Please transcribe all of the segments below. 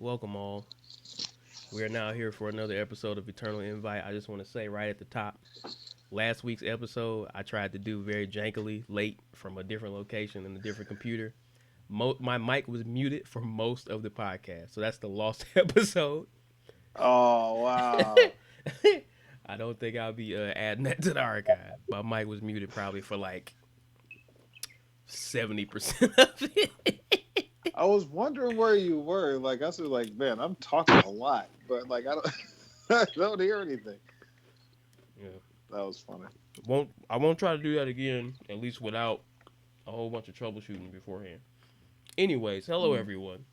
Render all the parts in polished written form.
welcome all. We are now here for another episode of Eternal Invite. I just want to say right at the top, last week's episode I tried to do very jankily, late from a different location and a different computer. My mic was muted for most of the podcast, so that's the lost episode. Oh wow! I don't think I'll be adding that to the archive. My mic was muted probably for like 70% of it. I was wondering where you were. Like I was like, man, I'm talking a lot, but like I don't, I don't hear anything. Yeah. That was funny. I won't try to do that again, at least without a whole bunch of troubleshooting beforehand. Anyways, hello everyone.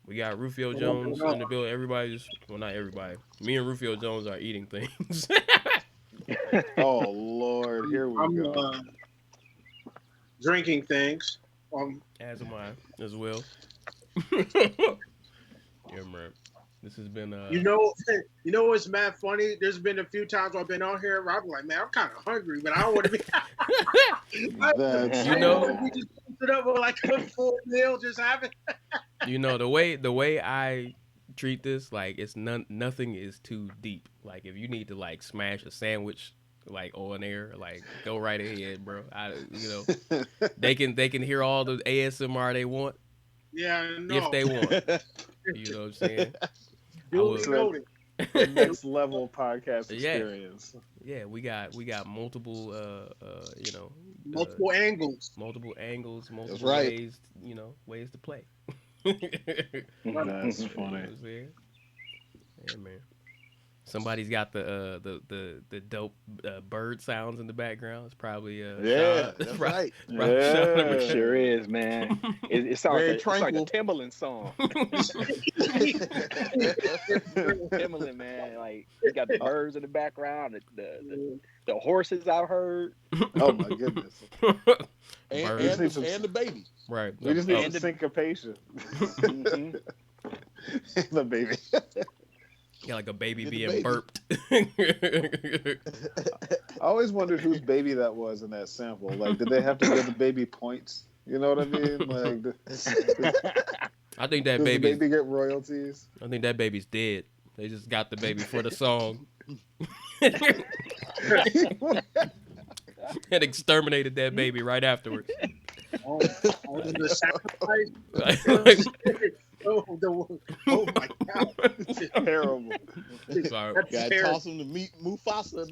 We got Rufio Jones in the building. Well, not everybody. Me and Rufio Jones are eating things. Oh Lord, here we go. Drinking things. As am I, as well. Yeah, man. This has been you know what's mad funny? There's been a few times I've been on here where I'm like, man, I'm kind of hungry, but I don't want to be. We just put up with like a full meal, just having. The way I treat this, like it's nothing is too deep. Like if you need to like smash a sandwich like on air, like go right ahead, bro. They can hear all the ASMR they want. Yeah, no. If they want. You know what I'm saying? The next level podcast experience. Yeah, we got multiple multiple angles. Multiple right. ways to play. That's funny. Yeah, man. Somebody's got the dope bird sounds in the background. It's probably that's right. It sure is, man. It sounds like a Timberland song. Timberland, man. Like you got the birds in the background, the horses I've heard. Oh my goodness. and the baby. Right. We just need some syncopation. The baby. Yeah, like a baby being burped. I always wondered whose baby that was in that sample. Like, did they have to give the baby points? You know what I mean? Like, I think that baby get royalties. I think that baby's dead. They just got the baby for the song and exterminated that baby right afterwards. The sacrifice. Oh my God! Terrible. Gotta toss him to meet Mufasa.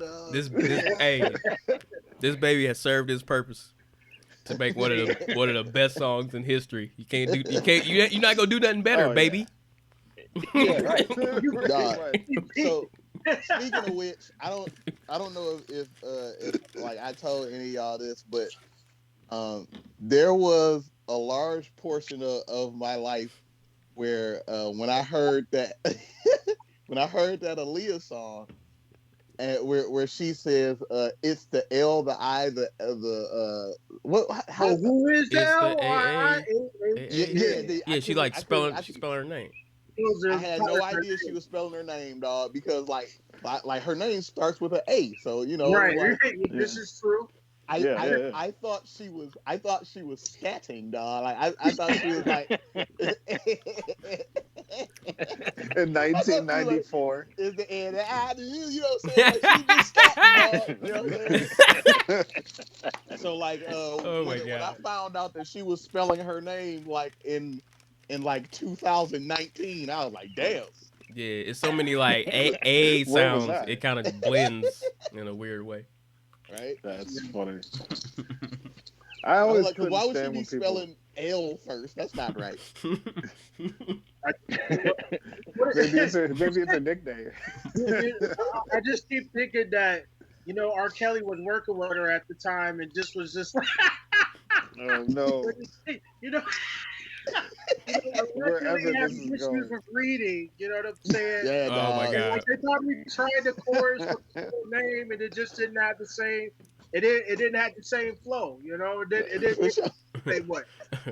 This baby has served its purpose to make one of the best songs in history. You're not gonna do nothing better, baby. Yeah, right. So speaking of which, I don't know if like I told any of y'all this, but there was a large portion of my life where when I heard that Aaliyah song, and where she says it's the L, the I, the what? Who is that? Yeah, she like spelling her name. I had no idea she was spelling her name, dog, because like her name starts with an A, so right. Like, this is true. I thought she was scatting, dog. Like I thought she was like in 1994. Is the end? You know what I'm saying? Like, she just scatting, dog. You know what I'm saying? So like, when I found out that she was spelling her name like in like 2019, I was like, damn. Yeah, it's so many like A sounds. It kind of blends in a weird way. Right? That's funny. I always like, why would she be spelling L first? That's not right. Maybe it's a nickname. I just keep thinking that R. Kelly was working with her at the time, and just was just like, oh no. Wherever this is going. With reading, you know what I'm saying? Yeah, oh my God. Like they probably tried the chorus with the name, and it just didn't have the same. It didn't have the same flow, It didn't. say what?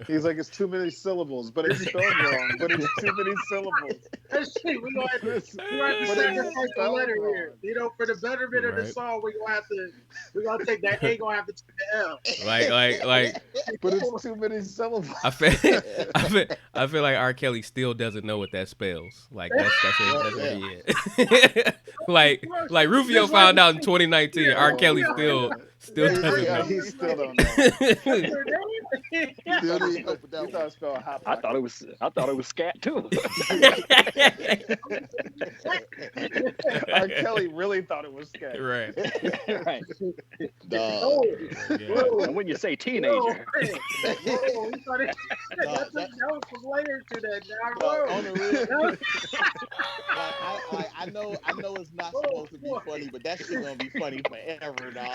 He's like, it's too many syllables, but it's spelled wrong. But it's too many syllables. Let's see, we're gonna have to But sacrifice a spelled letter wrong. here. You know, for the betterment of the Right. song, we're gonna take that A, gonna have to take the L. like But it's too many syllables. I feel like R. Kelly still doesn't know what that spells. Like that's where he is. like Rufio found out in 2019. Yeah. R. Kelly Oh, still my doesn't Yeah, know. he still don't know. Still need help with You that thought one. it spelled hot I pocket. thought it was scat too. R. Kelly really thought it was scat. Right. Right. Dog. Yeah. And when you say teenager, That's a note from later to that. Now, Dog, whoa. on the real, I know it's not supposed to be funny, but that shit gonna be funny forever, dog.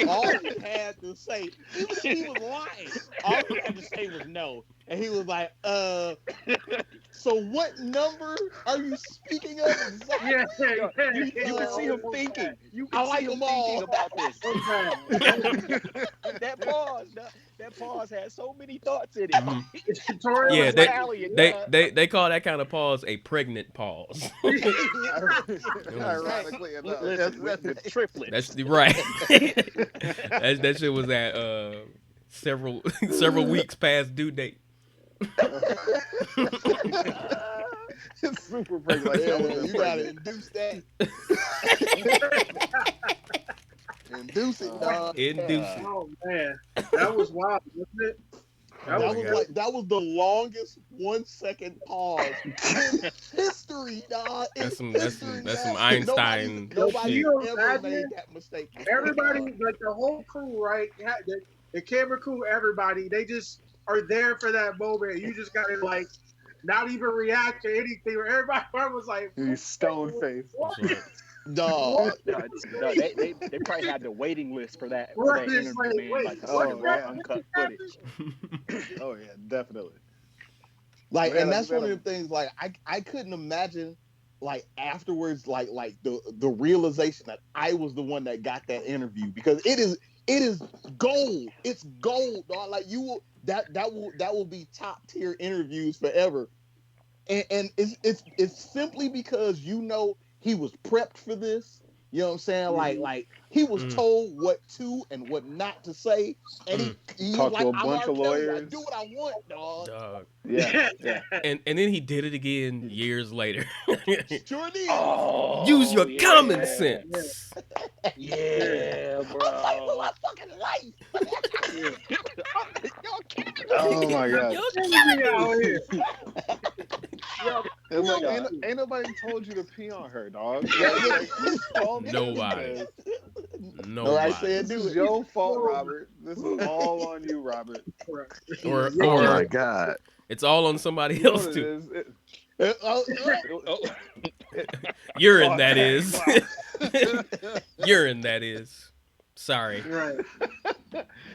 All he had to say, even if he was lying, all he had to say was no. And he was like, so what number are you speaking of exactly? Yeah. you can see him thinking. You I can like see him them all. thinking about this. Okay. That pause had so many thoughts in it. Mhm. It's tutorial. Yeah, It's they- like- They call that kind of pause a pregnant pause. Ironically enough. Listen, with the triplets. That's right. that shit was at several weeks past due date. It's super break like Yeah, that. you gotta induce that. Induce it, dog. Induce. Oh man, that was wild, wasn't it? That Oh, was yeah. like that was the longest 1 second pause in history, dog. That's some History, some dog. Einstein Nobody shit. You ever imagine made that mistake. before, Everybody, dog. like the whole crew, right? The camera crew, everybody, they just are there for that moment. You just gotta like not even react to anything. Everybody was like, He's stone faced. what? Dog. No, they probably had the waiting list for that Right, interview, it's like, man. wait, Like, oh, raw yeah. uncut footage. Oh yeah, definitely. Like, Man, and that's man, one of the things. Like, I couldn't imagine, like afterwards, like the realization that I was the one that got that interview, because it is gold. It's gold, dog. Like that will be top tier interviews forever. And it's simply because he was prepped for this. You know what I'm saying? Like he was told what to and what not to say, and he was Talked like, to a "I'm bunch R. of Kelly. I lawyers. do what I want, dog." Dog. Yeah. And then he did it again years later. Sure did. Oh, Use your yeah. common sense. Yeah, bro. I'm fighting for my fucking life. Y'all killing me. Oh my god. Out here. It's like God. ain't nobody told you to pee on her, dog. Nobody. No, I Nobody. said This do is it. your fault, Robert. This is all on you, Robert. Or Oh my God. it's all on somebody You know else what it too. is? Urine, Fuck that that. is. Urine, that is. Sorry. Right.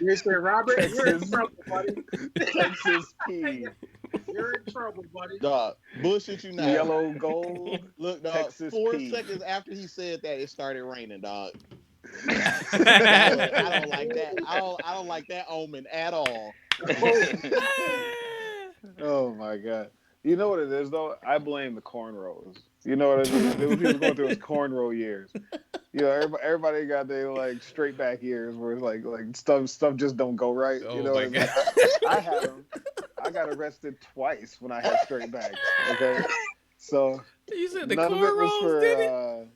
You said, Robert, you're in Texas. trouble, buddy. Texas pee. You're in trouble, buddy. Dog, bullshit you not. Yellow gold. Look, dog, Texas 4 pee. seconds after he said that, it started raining, dog. I don't like that. I don't like that omen at all. Oh my god. You know what it is though? I blame the cornrows. You know what I mean? He was going through his cornrow years. You know, everybody got their like straight back years where it's like stuff just don't go right. Oh You know my what I mean? God. I had them. I got arrested twice when I had straight backs. Okay, so You said the none of it was cornrows for. did it?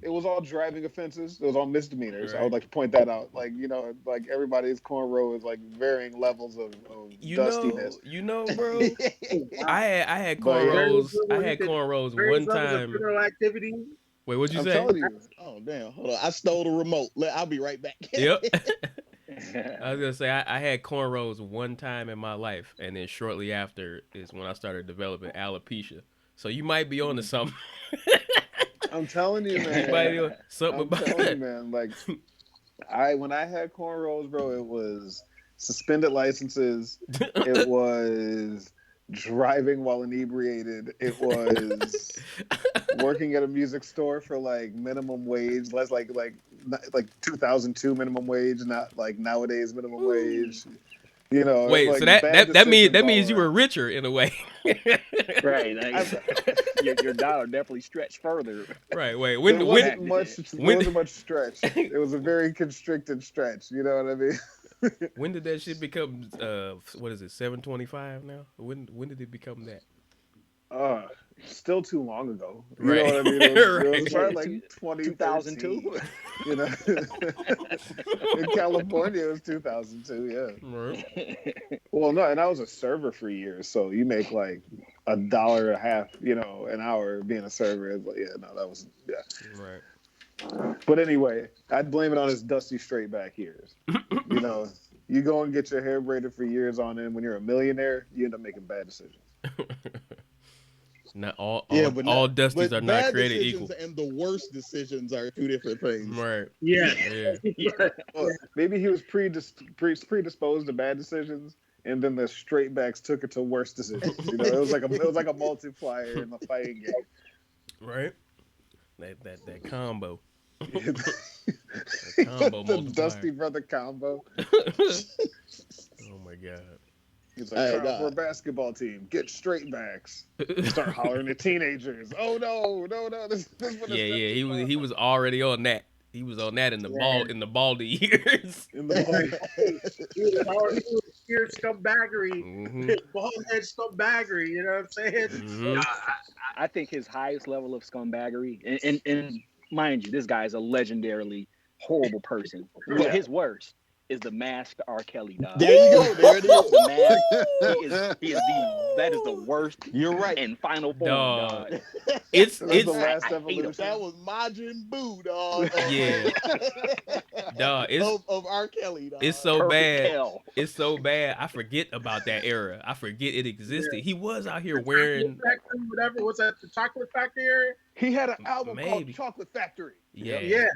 It was all driving offenses. It was all misdemeanors. I Right. would like to point that out. Like like everybody's cornrow is like varying levels of dustiness. Bro. I had But, yeah. cornrows. I had cornrows one Various levels of time. criminal activity. Wait, what'd you I'm say? telling you. Oh damn! Hold on, I stole the remote. I'll be right back. Yep. I was gonna say I had cornrows one time in my life, and then shortly after is when I started developing alopecia. So you might be onto something. I'm telling you, You might be man. on something I'm about telling you, that. man. Like, when I had cornrows, bro, it was suspended licenses. It was driving while inebriated. It was working at a music store for like minimum wage, less like 2002 minimum wage, not like nowadays minimum wage. You know, Wait, like so bad that decisions means you all were around. richer in a way. Right. Your dollar definitely stretched further. Right. Wait. There wasn't when- much. There when- wasn't much stretch. It was a very constricted stretch. You know what I mean? When did that shit become? What is it? 725 now? When did it become that? Still too long ago. You Right. know what I mean? It was Right. probably like 2002. 2002. You know, in California it was 2002. Yeah. Right. Well, no, and I was a server for years, so you make like $1.50, you know, an hour being a server. It's like, yeah, no, that was Right. But anyway, I'd blame it on his dusty straight back years. You know, you go and get your hair braided for years on end. When you're a millionaire, you end up making bad decisions. Not all but dusties but are not bad created decisions equal. and the worst decisions are two different things. Right. Yeah. Yeah. Well, maybe he was predisposed to bad decisions, and then the straight backs took it to worse decisions. You know, it was like a multiplier in the fighting game. Right. That combo. The multiplier. Dusty brother combo. Oh my god. He's like, try out for a basketball team. Get straight backs. Start hollering at teenagers. Oh no. This Yeah. He was already on that. He was on that in the baldy years. in the He was already doing pure scumbaggery, Mhm. bald head scumbaggery. You know what I'm saying? Mhm. I think his highest level of scumbaggery, and mind you, this guy is a legendarily horrible person. But his worst is the masked R. Kelly, dog. There you go. There it is. The mask, that is the worst. You're right. And final form, Dog. dog. It's the last I hate evolution. him. That was Majin Buu, dog. Yeah. Dog, of R. Kelly, dog. it's so Perfect bad. hell. It's so bad. I forget about that era. I forget it existed. He was out here wearing. Whatever was that, the chocolate factory area? He had an album Maybe. called Chocolate Factory. Yeah. Yeah.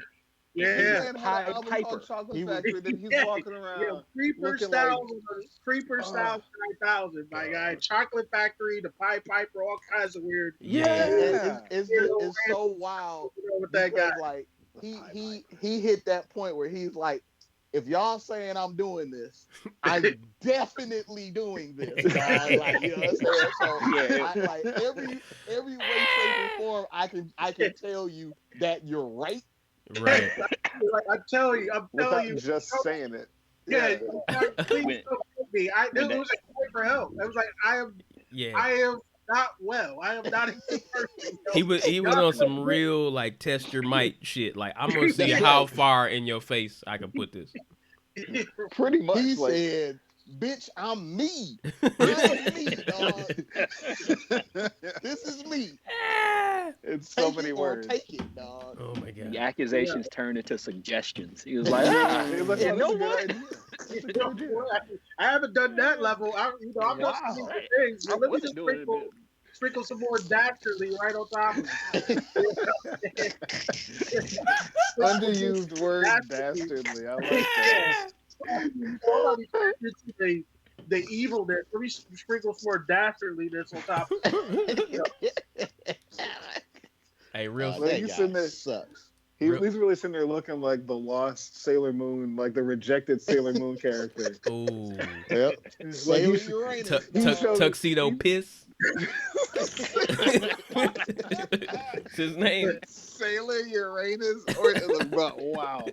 He Yeah. had an Pied album Piper. called Chocolate He was- Factory that he's Yeah. walking around. Yeah, Creeper looking style, like- Creeper style 9000, my guy. Chocolate Factory, the Pied Piper, all kinds of weird. Yeah. It's so wild. You know, with that because, guy. like he hit that point where he's like, if y'all saying I'm doing this, I'm definitely doing this. Dog. Like, you know what I'm saying? So Yeah. like every way, shape, or form, I can tell you that you're right. Right. Like, I'm telling Without you. just saying it. Yeah, please When- don't help me. It was a cry for help. I was like, I am Yeah. not well. I am not a good person. He was on some real like test your might shit. Like I'm gonna see how far in your face I can put this. Pretty much. He like, said, "Bitch, I'm me. I'm me, dog. This is me. it's so Take many it or words. take it, dog." Oh my god. The accusations turned into suggestions. He was like, He was like, you "Oh, know that's a what? good idea." I haven't done that level. I've done some different things. I Let me wasn't just doing it, sprinkle some more dastardly right on top of it. Underused word, dastardly. I like that. Somebody turned into the evilness. Let me sprinkle some more dastardliness on top of it. Hey, real Like, That you guy sitting there- sucks. He's really sitting there looking like the lost Sailor Moon, like the rejected Sailor Moon character. Ooh. Yep. Like, Sailor you should- Uranus, Tu- dog. showed- tuxedo piss. What's his name? Sailor Uranus, or but wow.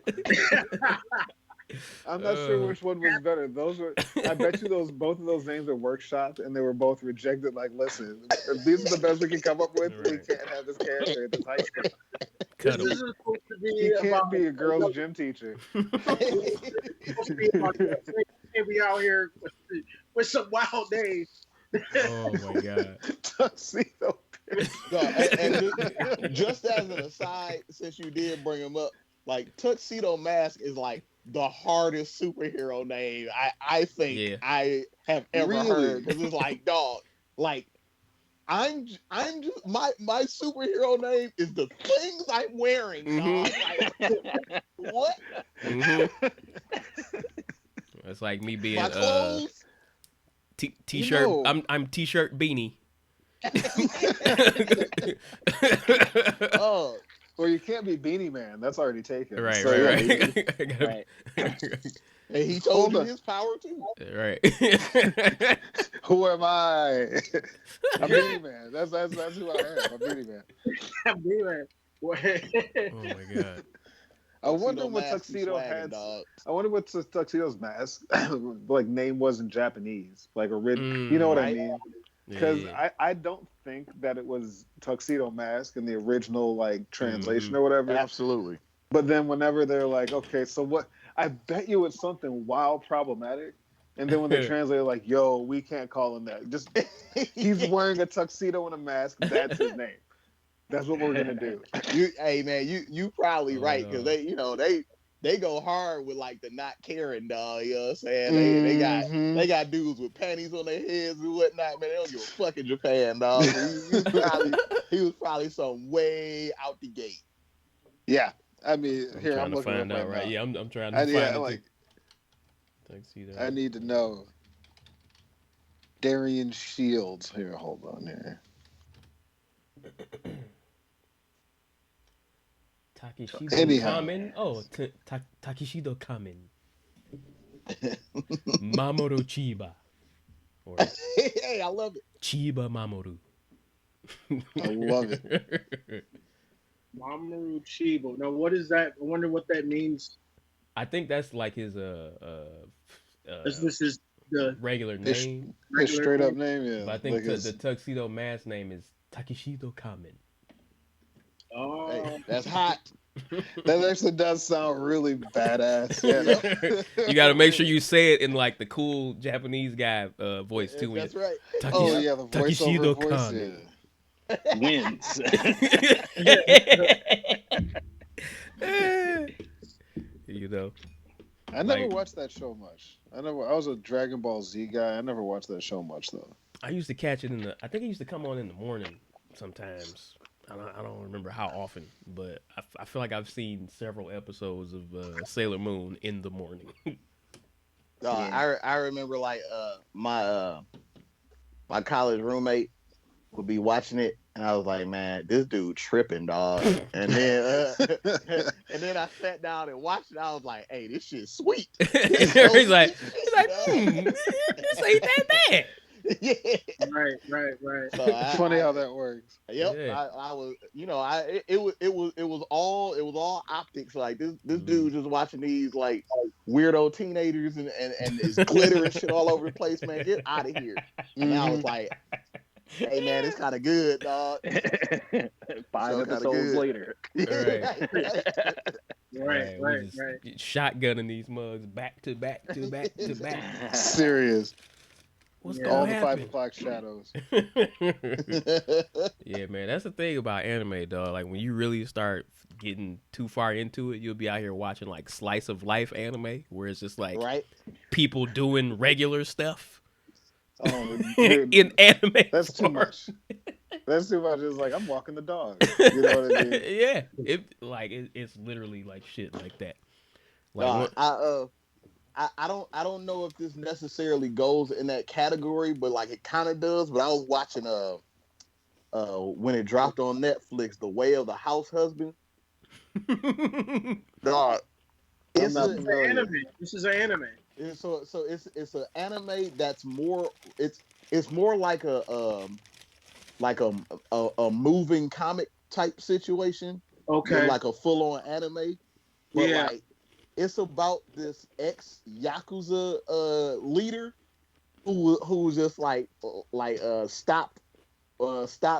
I'm not sure which one was better. Those were. I bet you both of those names were workshopped, and they were both rejected. Like, listen, if these are the best we can come up with. We Right. can't have this character at this high school. Cut This him. isn't supposed to be He can't about be a girls' gym teacher. supposed to be about can't be out here with some wild names. Oh my god. Tuxedo. No, and just as an aside, since you did bring him up, like Tuxedo Mask is like the hardest superhero name I think Yeah. I have ever Really? heard, because it's like, dog, like I'm just my superhero name is the things I'm wearing, dog. Like, what? Mhm. It's like me being My clothes? t-shirt. You know- I'm t-shirt beanie. Oh, Well, you can't be Beanie Man. That's already taken. Right, So, yeah, right. I gotta- Right. And he told Hold you on. his power too. Right. Who am I? I'm Beanie Man. That's who I am. I'm Beanie Man. Oh my god. I wonder Tuxedo what mask be Tuxedo swagging, had. dog. I wonder what Tuxedo's mask like name was in Japanese, like you know what I Right. mean? Yeah, Because yeah. I don't think that it was Tuxedo Mask in the original like translation Mhm. or whatever. Absolutely. But then whenever they're like, okay, so what? I bet you it's something wild problematic. And then when they translate it, like, yo, we can't call him that. Just he's wearing a tuxedo and a mask. That's his name. That's what we're gonna do. Hey man, you probably Oh, right because no. they go hard with like the not caring dog. You know what I'm saying? Mhm. They got dudes with panties on their heads and whatnot. Man, they don't give a fuck in Japan, dog. So he was probably some way out the gate. Yeah. I mean, I'm here trying I'm to looking it find up right out, right? now. Yeah, I'm trying to I find it like too. Tuxedo. I need to know. Darian Shields. Here, hold on here. Takeshido Anyhow. Kamen. Oh, Takeshido Kamen. Mamoru Chiba. Or Hey, I love it. Chiba Mamoru. I love it. Mamoru Chiba. Now, what is that? I wonder what that means. I think that's like his This is the regular His, name. his straight up name, yeah. But I think like the Tuxedo Mask name is Takeshido Kamen. oh, Hey, that's hot. that actually does sound really badass. Yeah. You got to make sure you say it in like the cool Japanese guy voice too. That's right. Oh yeah, the voiceover Takeshido voice. Kamen. Yeah. Wins. You know, I never Like- watched that show much. I was a Dragon Ball Z guy. I never watched that show much though. I used to catch it I think it used to come on in the morning sometimes. I don't remember how often, but I feel like I've seen several episodes of Sailor Moon in the morning. I remember like my college roommate would be watching it, and I was like, man, this dude tripping, dog. And then I sat down and watched it. I was like, hey, this shit's sweet. he's like, this ain't that bad. Yeah. right. So It's funny how that works. Yep, Yeah. I was, it was all optics. Like this dude just watching these like weirdo teenagers and it's glitter and shit all over the place. Man, get out of here. And I was like, hey man, it's kind of good, dog. 5 So episodes good. later. Right. Right. We just shotgunning these mugs back to back to back to back. Serious. What's Yeah. gonna All the happen? 5 o'clock shadows. Yeah, man, that's the thing about anime, dog. Like when you really start getting too far into it, you'll be out here watching like slice of life anime, where it's just like Right. people doing regular stuff Oh, dude, in anime. that's too form. much. That's too much. It's like I'm walking the dog. You know what I mean? Yeah, it's literally like shit like that. Like I don't know if this necessarily goes in that category, but like it kind of does. But I was watching when it dropped on Netflix, The Way of the House Husband. Dog, I'm not familiar. Anime. This is an anime. So it's an anime that's more it's more like a moving comic type situation Okay. than like a full on anime. But Yeah. like it's about this ex Yakuza leader who just stopped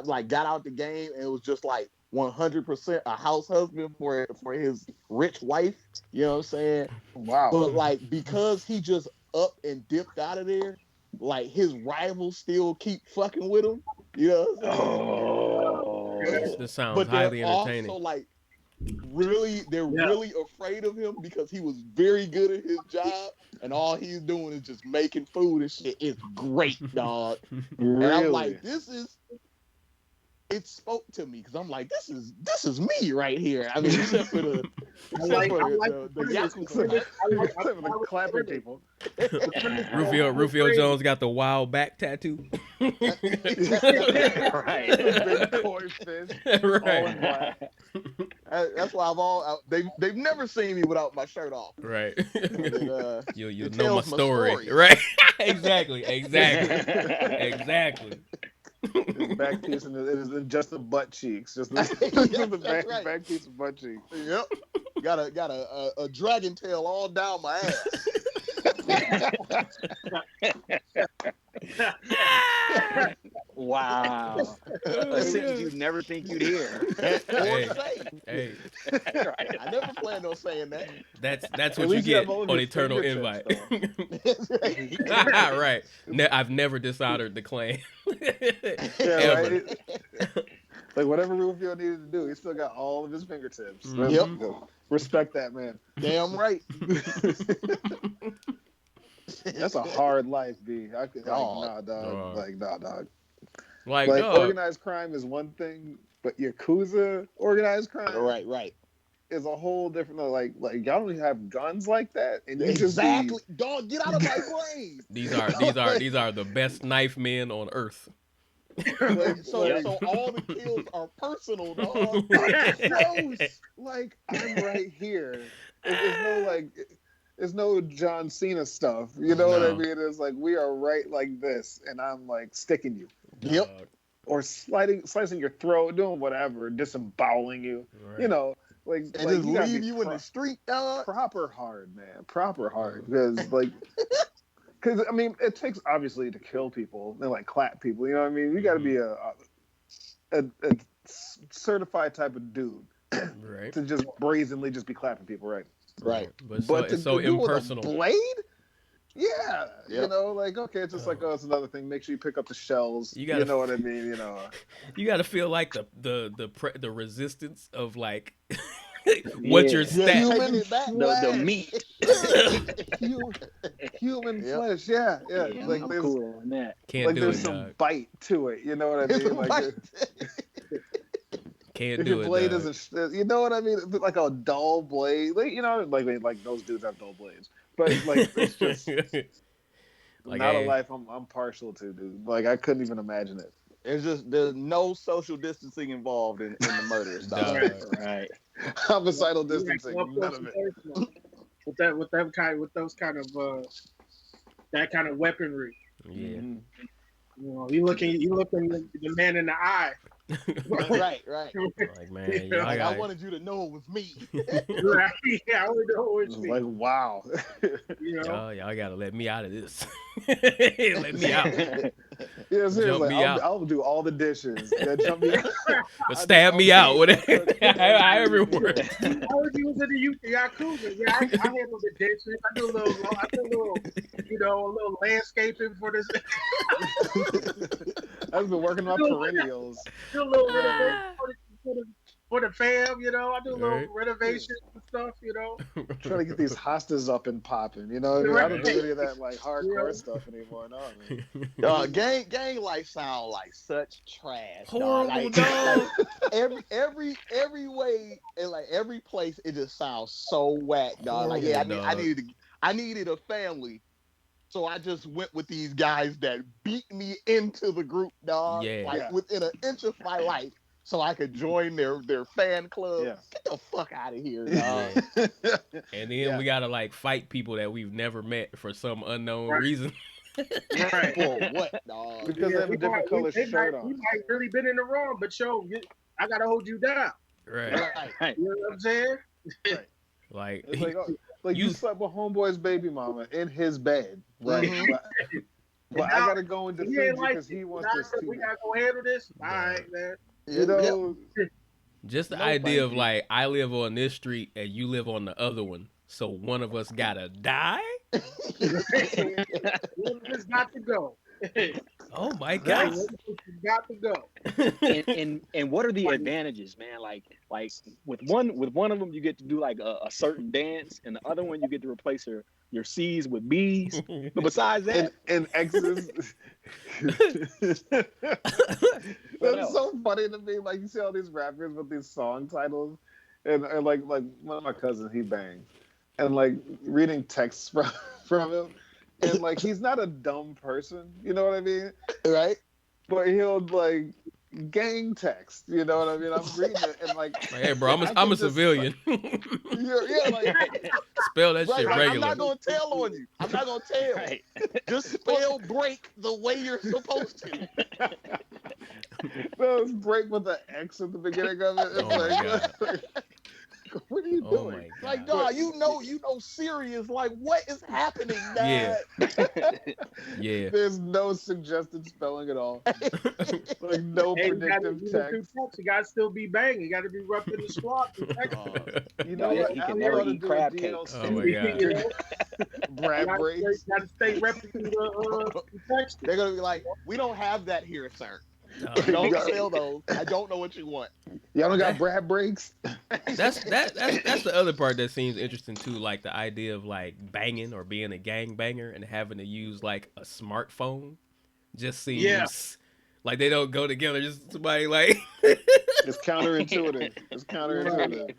like got out the game and was just like 100% a house husband for his rich wife. You know what I'm saying? Wow. But like because he just up and dipped out of there, like his rivals still keep fucking with him. You know what I'm saying? Oh. this sounds But they're highly entertaining. also like really afraid of him because he was very good at his job and all he's doing is just making food and shit. It's great, dog. Really? And I'm like, it spoke to me because I'm like, this is me right here. I mean, except for the Yakuza. Except for the clapping people. Rufio Jones got the wild back tattoo. Right. Big koi fish. All in Right. black. That's why they've never seen me without my shirt off. Right. You'll it know my tells my story. story. Right. Exactly. His back piece and it is just the butt cheeks, just the, the back piece of butt cheeks. Yep. Got a dragon tail all down my ass. Wow. A sentence you'd never think you'd hear. Hey. Right. I never planned on saying that. That's what you get on Eternal Invite. Right. I've never dishonored the clan. Ever. Right? Like whatever Rufio needed to do, he still got all of his fingertips. Yep. Respect that, man. Damn right. That's a hard life, B. Nah, dog. Nah, dog. Like organized crime is one thing, but Yakuza organized crime, right, is a whole different. Like y'all don't even have guns like that, and you exactly, dog. Get out of my brain. These are the best knife men on earth. So all the kills are personal, dog. Like I'm right here. It's no John Cena stuff. You know what I mean? It's like we are right like this, and I'm like sticking you. Yep. Or slicing your throat, doing whatever, disemboweling you. Right. You know, like just leave you in the street, dog. Proper hard, man. Proper hard, because I mean, it takes obviously to kill people and like clap people. You know what I mean? You got to be a certified type of dude, right? To just brazenly just be clapping people, right? Right. But it's so impersonal. With a blade? Yeah. You know, like, okay, it's just it's another thing. Make sure you pick up the shells. You know what I mean? You know. You got to feel like the resistance of like what you're the meat. Human flesh. Yeah. Like I'm cool on that. Can't like do there's it, some dog. bite to it. You know what I mean? Like. Can't if do your it. Blade isn't, you know what I mean? Like a dull blade, like, you know, like those dudes have dull blades, but like it's just not a life I'm partial to, dude. Like I couldn't even imagine it. There's no social distancing involved in the murder stuff. Right. Homicidal distancing, none of it. With those kind of that kind of weaponry. Yeah. You know, you looking the man in the eye. Right. Like, man, I wanted you to know it was me. Right. Yeah, I wanted to know it was me. Like, wow. You know? Y'all gotta let me out of this. Let me out. Yeah, seriously, I'll do all the dishes. Yeah, jump me out. But stab me out. Whatever. However it works. I was using the Yakuza. Yeah, I handle the dishes. I do a little, a little landscaping for this. I've been working on perennials. Do a little renovation for the fam, you know. I do a little renovations and stuff, you know. Trying to get these hostas up and popping, you know. I don't do any of that like hardcore stuff anymore. No, gang life sound like such trash. Horrible, dog. Every way and like every place, it just sounds so whack, dog. Like I needed a family. So I just went with these guys that beat me into the group, dog. Yeah. Within an inch of my life, so I could join their fan club. Yeah. Get the fuck out of here, dog. And then we gotta like fight people that we've never met for some unknown reason. Right. For what, dog? Because they have a different color shirt on. You might really been in the wrong, but I gotta hold you down. Right. You know what I'm saying? Right. Like, it's like you slept with homeboy's baby mama in his bed, right? Mm-hmm. But I gotta go and defend you because he wants this too. We gotta go handle this. All right, man. You know, just the idea of like I live on this street and you live on the other one, so one of us gotta die. One of us got to go. Oh my God! Got to go. And what are the advantages, man? Like with one of them you get to do like a certain dance, and the other one you get to replace your C's with B's. But besides that, and X's. That's so funny to me. Like you see all these rappers with these song titles, and like one of my cousins, he bangs, and like reading texts from him. And like he's not a dumb person, you know what I mean? Right. but he'll like gang text. You know what I mean? I'm reading it and like, hey, bro, I I'm can a just, civilian. Yeah, like Spell that right. shit Like I'm regular. not gonna tell on you. I'm not gonna tell. Right. Just spell break the way you're supposed to. those break with the X at the beginning of it. It's Oh my god. what are you Oh doing? my Like, god. dog, you know, serious. Like, what is happening, Yeah. dad? Yeah. There's no suggested spelling at all. Like no Hey, predictive text. you got to still be banging. You got to be roughing the squat. You No, know what? he can Apple never ought to eat do a crab deal. cakes. Oh my god. You know, Brad breaks. got to stay repping the text. They're gonna be like, we don't have that here, sir. Uh, Don't sell those. I don't know what you want. Y'all don't got Brad breaks. that's the other part that seems interesting too, like the idea of like banging or being a gang banger and having to use like a smartphone just seems like they don't go together. Just somebody like It's counterintuitive. It's counterintuitive.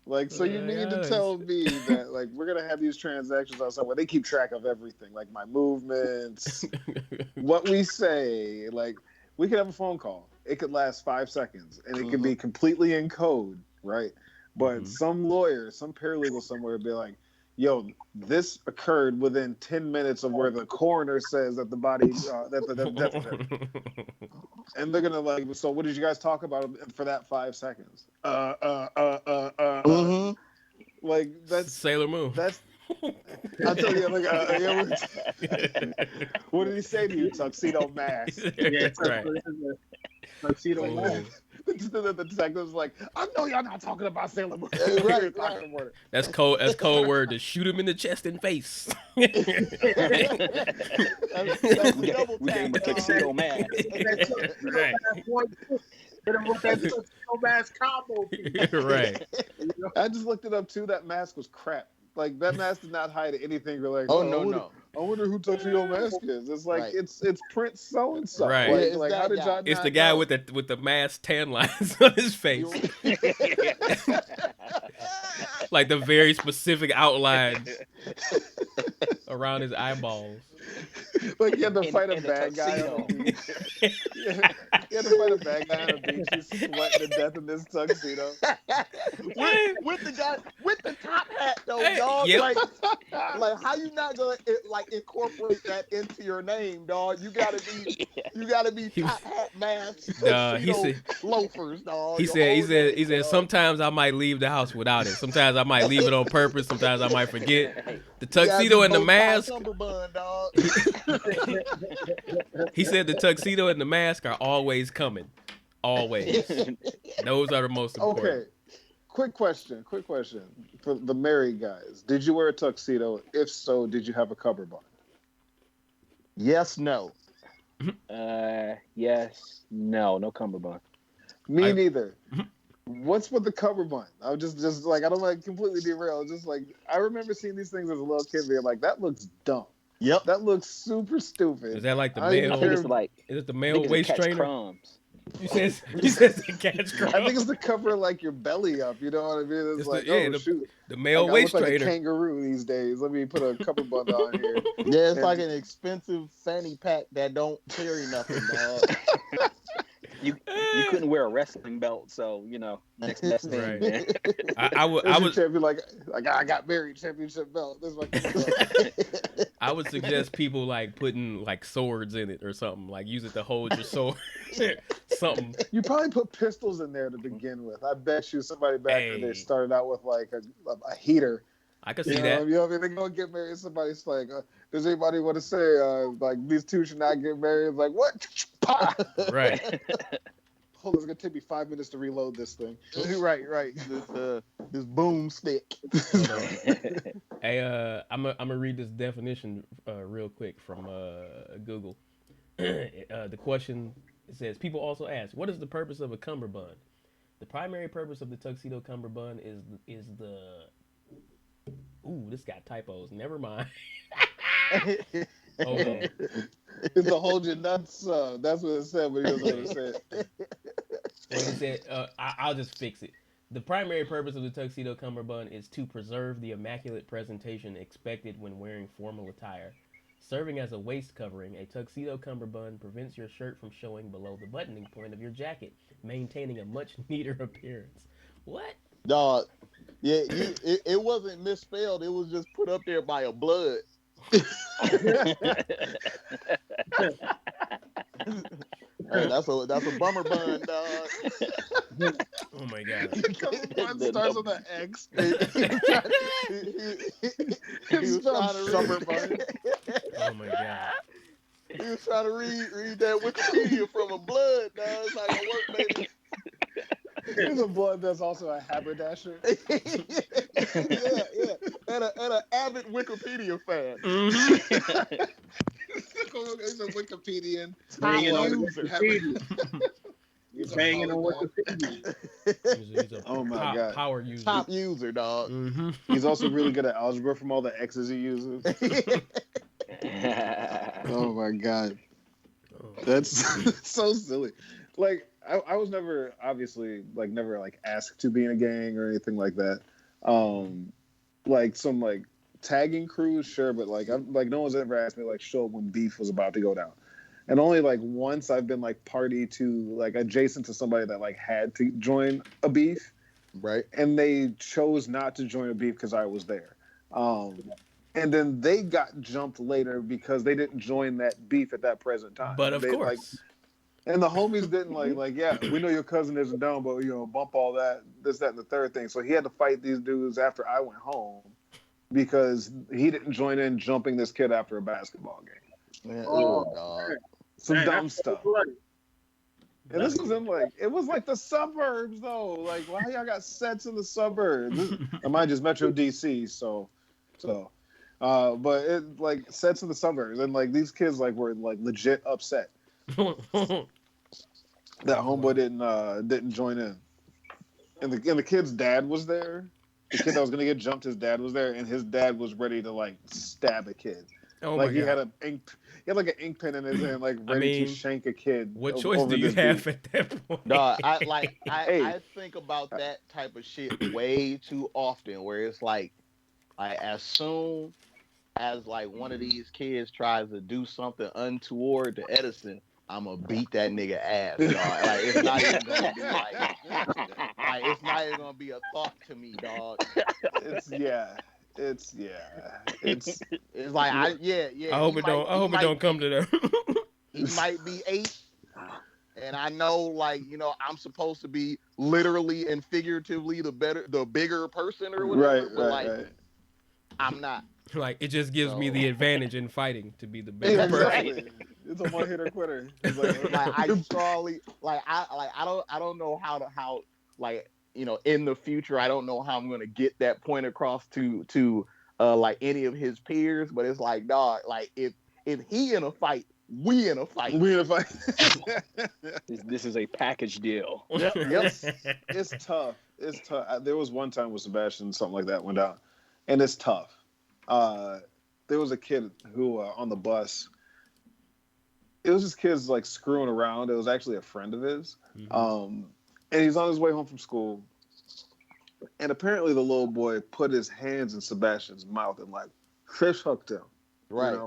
Like, so you mean to tell me that like we're gonna have these transactions on somewhere they keep track of everything, like my movements, what we say, like we could have a phone call. It could last 5 seconds and it could be completely in code, right? But some lawyer, some paralegal somewhere would be like, yo, this occurred within 10 minutes of where the coroner says that the body, and they're gonna like, so what did you guys talk about for that 5 seconds? Like that's Sailor Moon. That's I tell you, like, what did he say to you? Tuxedo mask. Yeah, Right. tuxedo mask. The detective's like, I know y'all not talking about Sailor Moon. Right. That's code word to shoot him in the chest and face. That's We double gave him a tap, tuxedo mask. Right. Hit him with that tuxedo mask combo. Right. I just looked it up too. That mask was crap. Like that mask did not hide anything. You're like, Oh, I no. wonder who Tuxedo Mask is. It's like Right. it's Prince so and so. Right. Yeah, Like, it's like that how did guy. y'all? It's not the guy know? with the mask tan lines on his face. Like the very specific outlines around his eyeballs. Like you had to In- fight a in a bad guy on tuxedo. the beach. Yeah. You had to fight a bad guy on the beach. He's sweating to death in this tuxedo. with the guy with the top hat though, Hey, dog. yep. Like how you not gonna like incorporate that into your name, dog? You gotta be top hat mask, He said loafers, dog. he your said whole name, dog. sometimes I might leave the house without it. Sometimes I might leave it on purpose. Sometimes I might forget. The You gotta tuxedo be and the bow tie mask. Cumberbund, dog. He said the tuxedo and the mask are always coming. Always. Those are the most important. Okay. Quick question for the married guys. Did you wear a tuxedo? If so, did you have a cummerbund? Yes, no. Yes, no cummerbund. Me neither. What's with the cummerbund? I'm just like I don't like completely derail. Just like I remember seeing these things as a little kid, being like, that looks dumb. Yep. That looks super stupid. Is that like the I male? I think it's like Is it the I male think it's waist to catch trainer? crumbs. You said the catch crumbs. I think it's to cover like your belly up. You know what I mean? It's, It's like, the male like, waist I look like trainer. a kangaroo these days. Let me put a cummerbund on here. Yeah, it's like an expensive fanny pack that don't carry nothing, dog. You couldn't wear a wrestling belt, so next best thing, Right. man. I There's your would champion, like I got married championship belt. This is my cummerbund. I would suggest people like putting like swords in it or something. Like use it to hold your sword. Something. You probably put pistols in there to begin with. I bet you somebody back in the day started out with like a heater. I could You see know, that. what I mean, they're gonna get married. Somebody's like, does anybody want to say like these two should not get married? It's like what? Pah! Right. Hold on, it's gonna take me 5 minutes to reload this thing. right. This boomstick. Hey, I'm gonna read this definition real quick from Google. The question says, people also ask, what is the purpose of a cummerbund? The primary purpose of the tuxedo cummerbund is the. Ooh, this got typos. Never mind. Hold on. It's to hold your nuts. That's what it said, but he doesn't want to say it. Well, he said, I'll just fix it. The primary purpose of the tuxedo cummerbund is to preserve the immaculate presentation expected when wearing formal attire. Serving as a waist covering, a tuxedo cummerbund prevents your shirt from showing below the buttoning point of your jacket, maintaining a much neater appearance. What? Dog. Yeah, it wasn't misspelled. It was just put up there by a blood. Hey, that's a bummer bun, dog. Oh my god. Cummerbund starts with an X. He was trying to Summer read. bun. Oh my god. He was trying to read that Wikipedia from a blood, dog. It's not gonna work, baby. There's a blood that's also a haberdasher. yeah. And an avid Wikipedia fan. Mm-hmm. He's a Wikipedian. Banging on user. Wikipedia. You're banging on Wikipedia. He's a Oh my God. power user. Top user, dog. Mm-hmm. He's also really good at algebra from all the X's he uses. Oh my God. That's so silly. Like I was never obviously never asked to be in a gang or anything like that. Like some tagging crews, sure, but no one's ever asked me show up when beef was about to go down. And only once I've been party to adjacent to somebody that had to join a beef. Right. And they chose not to join a beef because I was there. And then they got jumped later because they didn't join that beef at that present time. But of course. And the homies didn't yeah, we know your cousin isn't down, but bump all that, this, that, and the third thing. So he had to fight these dudes after I went home because he didn't join in jumping this kid after a basketball game. Man, Oh, Some man, dumb that's stuff. bloody. And this was in it was the suburbs though. Why y'all got sets in the suburbs? I mind just Metro DC, so but it sets in the suburbs, and these kids were legit upset that homeboy didn't join in, and the kid's dad was there. The kid that was gonna get jumped, his dad was there, and his dad was ready to stab a kid. Oh my he god. had an ink pen in his hand, ready to shank a kid. What choice do you have at that point? No, I think about that type of shit way too often. Where it's as soon as one of these kids tries to do something untoward to Edison, I'm gonna beat that nigga ass, dog. It's not even gonna be it's not even gonna be a thought to me, dog. It's I hope it don't come to that. He might be 8, and I know I'm supposed to be literally and figuratively the bigger person or whatever, right. I'm not. It just gives me the advantage in fighting to be the bigger person. Exactly. It's a one hitter quitter. It's I strongly I don't know how in the future I don't know how I'm gonna get that point across to any of his peers, but it's dog, if he in a fight, we in a fight. This is a package deal. Yep. It's tough. There was one time with Sebastian something like that went down, and it's tough. There was a kid who on the bus. It was just kids screwing around. It was actually a friend of his, and he's on his way home from school. And apparently, the little boy put his hands in Sebastian's mouth and fish hooked him. Right.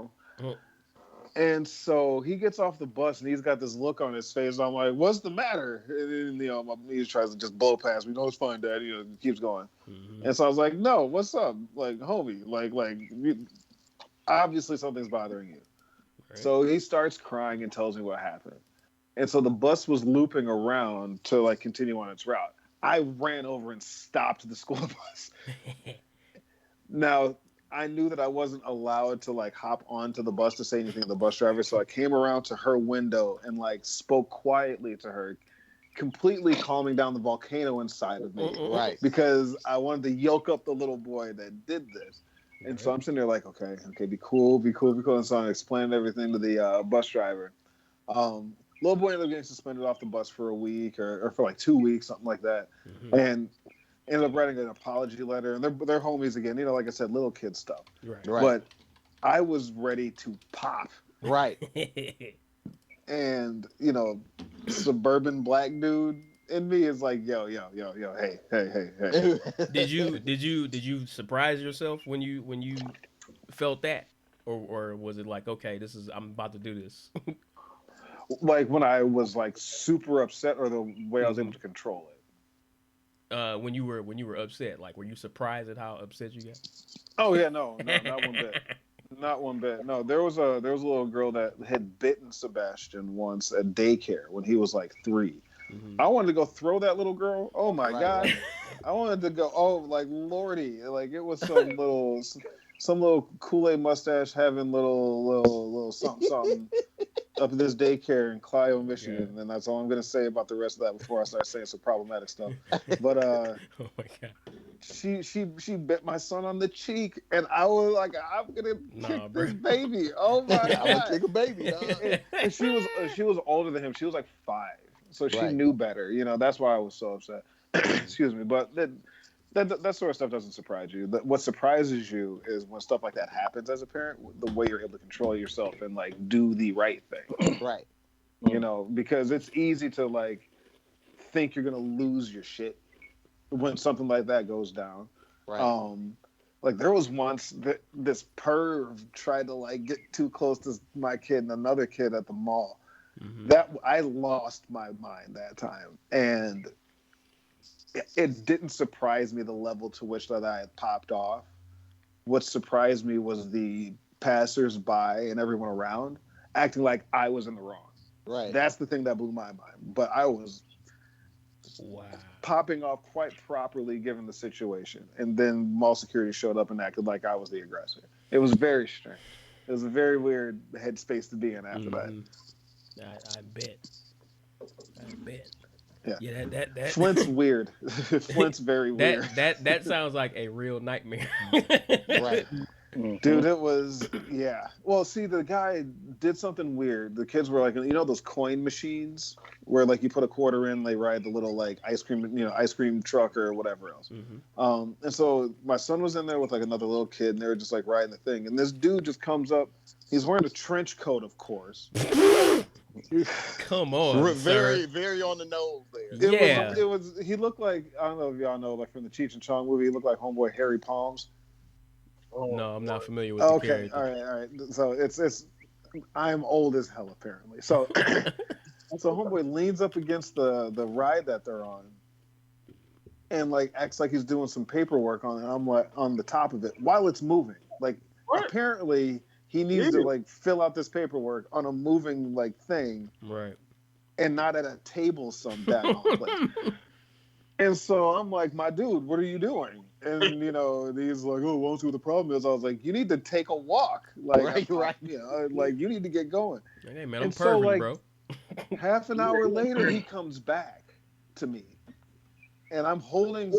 And so he gets off the bus and he's got this look on his face. I'm like, "What's the matter?" And then, he tries to just blow past me. "No, it's fine, Dad." He keeps going. Mm-hmm. And so I was like, "No, what's up? Homie, obviously something's bothering you." Right. So he starts crying and tells me what happened. And so the bus was looping around to continue on its route. I ran over and stopped the school bus. Now, I knew that I wasn't allowed to hop onto the bus to say anything to the bus driver, so I came around to her window and spoke quietly to her, completely calming down the volcano inside of me. Right. Because I wanted to yoke up the little boy that did this. And so I'm sitting there okay, be cool. And so I'm explaining everything to the bus driver. Little boy ended up getting suspended off the bus for a week or for 2 weeks, something like that. Mm-hmm. And ended up writing an apology letter. And they're homies again. Like I said, little kid stuff. Right. But I was ready to pop. Right. And, suburban black dude in me is yo, hey. Did you surprise yourself when you felt that? or was it like, okay, I'm about to do this? Like when I was like super upset, or the way I was able to control it. When you were upset, like, were you surprised at how upset you got? Oh yeah, no, not one bit. Not one bit. No, there was a little girl that had bitten Sebastian once at daycare when he was like 3. Mm-hmm. I wanted to go throw that little girl. Oh my god! Right. I wanted to go. Oh, like lordy! Like it was some little Kool-Aid mustache having little something up at this daycare in Clio, Michigan, and that's all I'm gonna say about the rest of that before I start saying some problematic stuff. But oh my god, she bit my son on the cheek, and I was like, I'm gonna kick this baby. Oh my god, I'm gonna kick a baby. and she was older than him. She was like 5, so she knew better. You know, that's why I was so upset. Excuse me, but that sort of stuff doesn't surprise you. What surprises you is when stuff like that happens as a parent, the way you're able to control yourself and like do the right thing. Right. You know, because it's easy to like think you're gonna lose your shit when something like that goes down. Right. Like there was once that this perv tried to like get too close to my kid and another kid at the mall. Mm-hmm. That I lost my mind that time, and it didn't surprise me the level to which that I had popped off. What surprised me was the passers-by and everyone around acting like I was in the wrong. Right. That's the thing that blew my mind. But I was popping off quite properly given the situation. And then mall security showed up and acted like I was the aggressor. It was very strange. It was a very weird headspace to be in after that. I bet. Yeah. That Flint's weird. Flint's very weird. That sounds like a real nightmare. Right. Dude, it was, yeah. Well, see, the guy did something weird. The kids were like, you know, those coin machines where like you put a quarter in, they ride the little like ice cream truck or whatever else. Mm-hmm. And so my son was in there with like another little kid, and they were just like riding the thing. And this dude just comes up. He's wearing a trench coat, of course. Come on, very, sir. very on the nose there. It was. He looked like, I don't know if y'all know, like from the Cheech and Chong movie, he looked like homeboy Harry Palms. No, I'm not familiar with the character. All right. So it's I'm old as hell apparently. So so homeboy leans up against the ride that they're on, and like acts like he's doing some paperwork on it. I'm like on the top of it while it's moving. Like apparently he needs to like fill out this paperwork on a moving like thing, right? And not at a table some daggone place. And so I'm like, my dude, what are you doing? And you know, he's like, oh, won't see what the problem is. I was like, you need to take a walk, like, right. You know, like you need to get going. Hey man, I'm perfect, bro. Half an hour later, he comes back to me, and I'm holding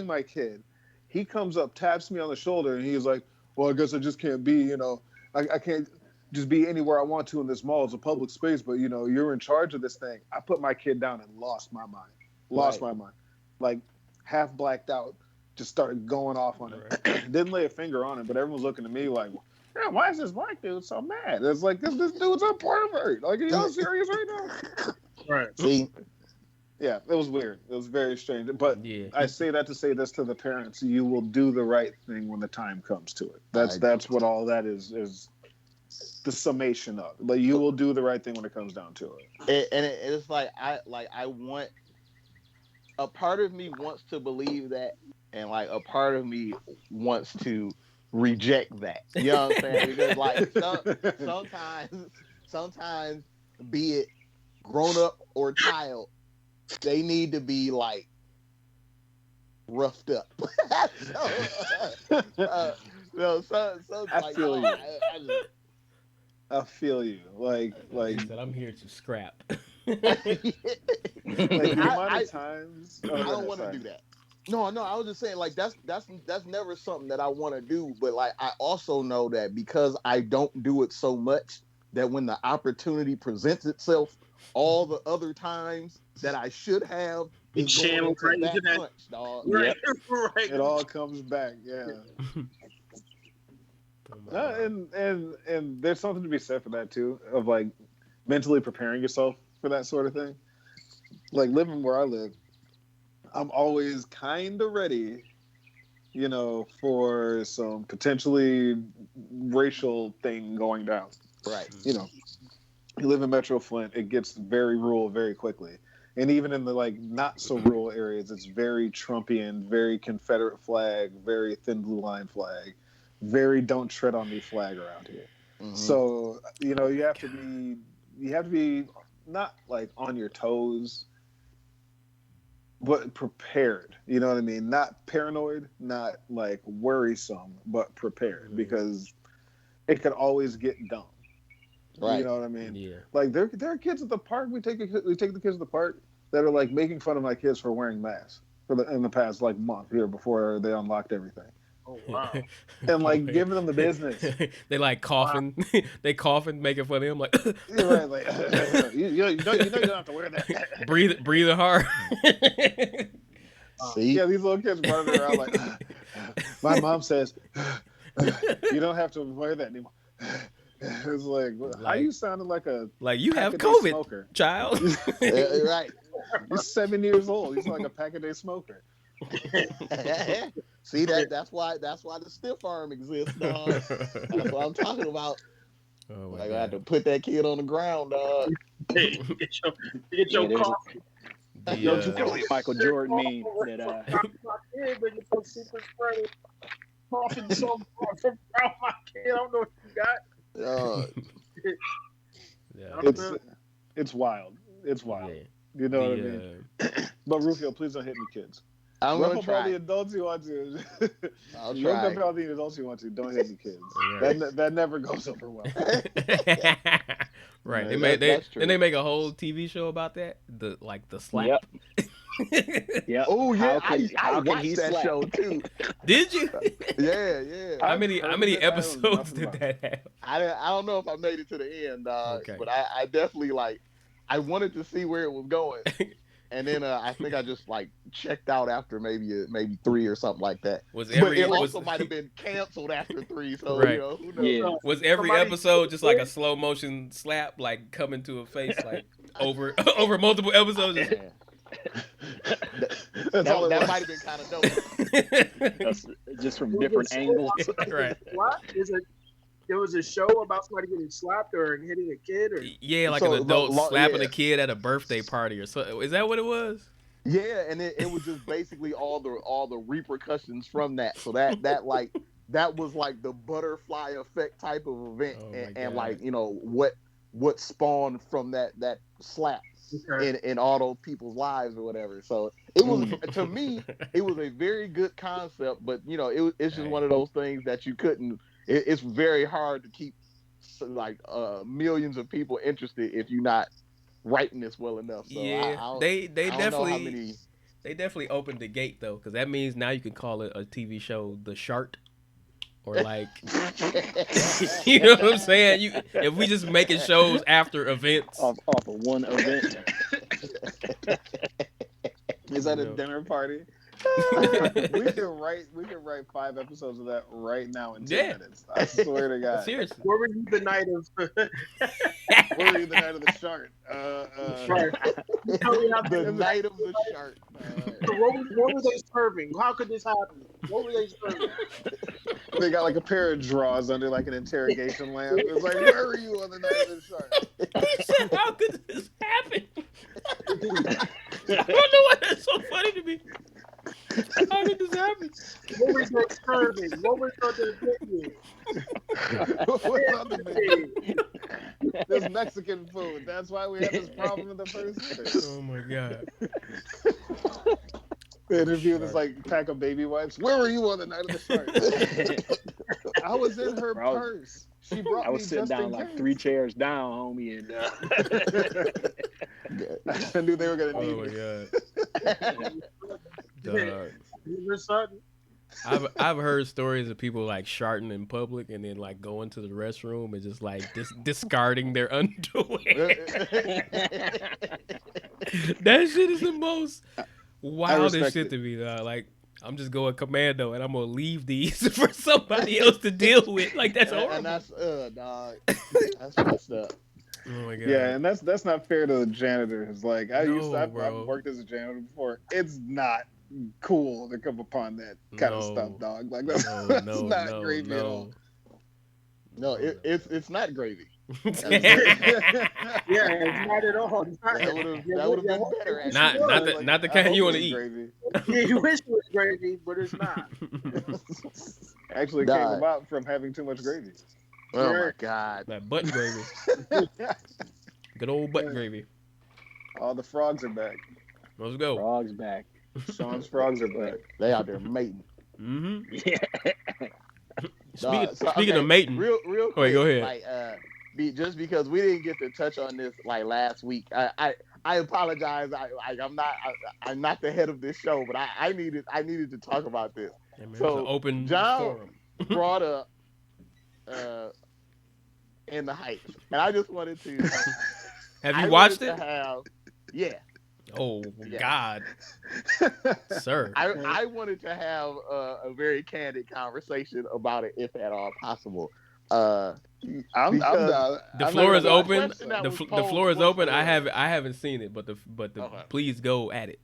my kid. He comes up, taps me on the shoulder, and he's like, well, I guess I just can't be, you know, I can't just be anywhere I want to in this mall. It's a public space, but you know, you're in charge of this thing. I put my kid down and lost my mind. My mind. Like half blacked out, just started going off on it. Right. Didn't lay a finger on it, but everyone's looking at me like, yeah, why is this black dude so mad? It's like this dude's a pervert. Like, are y'all serious right now? Right. See? Yeah, it was weird. It was very strange. But I say that to say this to the parents: you will do the right thing when the time comes to it. That's what all that is the summation of. Like, you will do the right thing when it comes down to it. It's like I want. A part of me wants to believe that, and like a part of me wants to reject that. You know what I'm saying? Because like sometimes, be it grown up or child, they need to be like roughed up. I feel you. I feel you. Like he said, I'm here to scrap. Like the amount of times. I don't want to do that. No, I was just saying, like, that's never something that I want to do. But like, I also know that because I don't do it so much, that when the opportunity presents itself, all the other times that I should have is going into that punch, dog. Right, yep. Right. It all comes back, yeah. And there's something to be said for that too, of like mentally preparing yourself for that sort of thing. Like living where I live, I'm always kind of ready for some potentially racial thing going down. Right. You live in Metro Flint, it gets very rural very quickly. And even in the not so rural areas, it's very Trumpian, very Confederate flag, very thin blue line flag, very don't tread on me flag around here. Mm-hmm. So, you have to be not on your toes, but prepared. You know what I mean? Not paranoid, not worrisome, but prepared, because it could always get dumb. Right. You know what I mean? Yeah. There are kids at the park. We take the kids to the park that are making fun of my kids for wearing masks in the past month here before they unlocked everything. Oh wow! And giving them the business. They coughing. Wow. They coughing, making fun of him You're right, you don't have to wear that. breathe hard. See? Yeah, these little kids running around my mom says you don't have to wear that anymore. It's how you sounding like you have COVID, smoker. Child. Right. You're 7 years old. You sound like a pack-a-day smoker. See that's why the stiff arm exists, dog. That's what I'm talking about. Oh, I had to put that kid on the ground, dog. Hey, get your coffee. Don't you know Michael Jordan meme that super spreader coughing so far from my kid. I don't know what you got. Yeah. It's wild. It's wild. Yeah. You know what I mean? But Rufio, please don't hit me, kids. I'm Rough gonna up try. all the adults you want to. I'll Rough try. up all the adults you want to. Don't hit me, kids. Right. That never goes over well. Right. Yeah, They make a whole TV show about that. The slap. Yep. Oh yeah, How I can watched he that slap? show too. Did you? Yeah. How many I episodes don't did know. that have? I don't know if I made it to the end, Okay. but I definitely I wanted to see where it was going, and then I think I just checked out after maybe 3 or something like that. Was But every it also might have been canceled after 3, so Right. who knows? Yeah. Was every Somebody- episode just like a slow motion slap, coming to a face, over multiple episodes? Yeah. That might have been kind of dope. That's just from different angles. Right. What is it? There was a show about somebody getting slapped or hitting a kid, or Yeah, So, an adult slapping yeah. a kid at a birthday party or so. Is that what it was? Yeah, and it was just basically all the repercussions from that. So that was the butterfly effect type of event, Oh and my and what spawned from that slap in all those people's lives or whatever. So it was to me, it was a very good concept, but it's just one of those things that you couldn't. It's very hard to keep millions of people interested if you're not writing this well enough. So Yeah, they I don't know how many. They definitely opened the gate though, because that means now you can call it a TV show, The Shart, or you know what I'm saying? If we just making shows after events. off of one event. Is that a dinner party? we can write 5 episodes of that right now in 10 minutes. I swear to God. Seriously. where were you the night of? Where were you the night of the shark? The night of the shark. What were they serving? How could this happen? What were they serving? They got a pair of drawers under an interrogation lamp. It's where were you on the night of the shark? He said, "How could this happen?" I don't know why that's so funny to me. How did this happen? What were they serving? What was on the menu? What's on the menu? There's Mexican food. That's why we had this problem in the first place. Oh my God. The interview this pack of baby wipes. Where were you on the night of the shark? I was in her purse. She brought I was me sitting just down in case. 3 chairs down, homie, and I knew they were gonna need Oh me. my God. Your son? I've heard stories of people sharting in public and then going to the restroom and just discarding their underwear. That shit is the most wildest shit to me. I'm just going commando and I'm gonna leave these for somebody else to deal with. That's horrible. And that's dog. That's messed up. Oh my God. Yeah, and that's not fair to the janitors. I've bro. worked as a janitor before. It's not cool to come upon that kind of stuff, No. dog. Like that's, No, that's no, not no, gravy at all. No, it's not gravy. no. Yeah, it's not at all. It's not, That would have you been wish better. it not Actually. not was. the not the I kind hope you it want to was eat. gravy. Yeah, you wish it was gravy, but it's not. Actually, it came Nah. about from having too much gravy. Oh my Right. God. That butt gravy. Good old butt gravy. All the frogs are back. Let's go. Frogs back. Sean's frogs are back. They out there mating. Mm-hmm. Yeah. Speaking of mating. real Oh, quick. wait, go ahead. Like just because we didn't get to touch on this like last week, I apologize. I'm not the head of this show, but I needed to talk about this. Yeah, man, it's So an open John forum. brought up In the Heights, and I just wanted to. Have I you watched wanted it? to have, yeah. Oh Yeah. God, sir. I wanted to have a very candid conversation about it, if at all possible. I'm Because down. The I'm floor not is gonna- open. question that The was floor is posed open. was- I haven't seen it, but Okay. please go at it.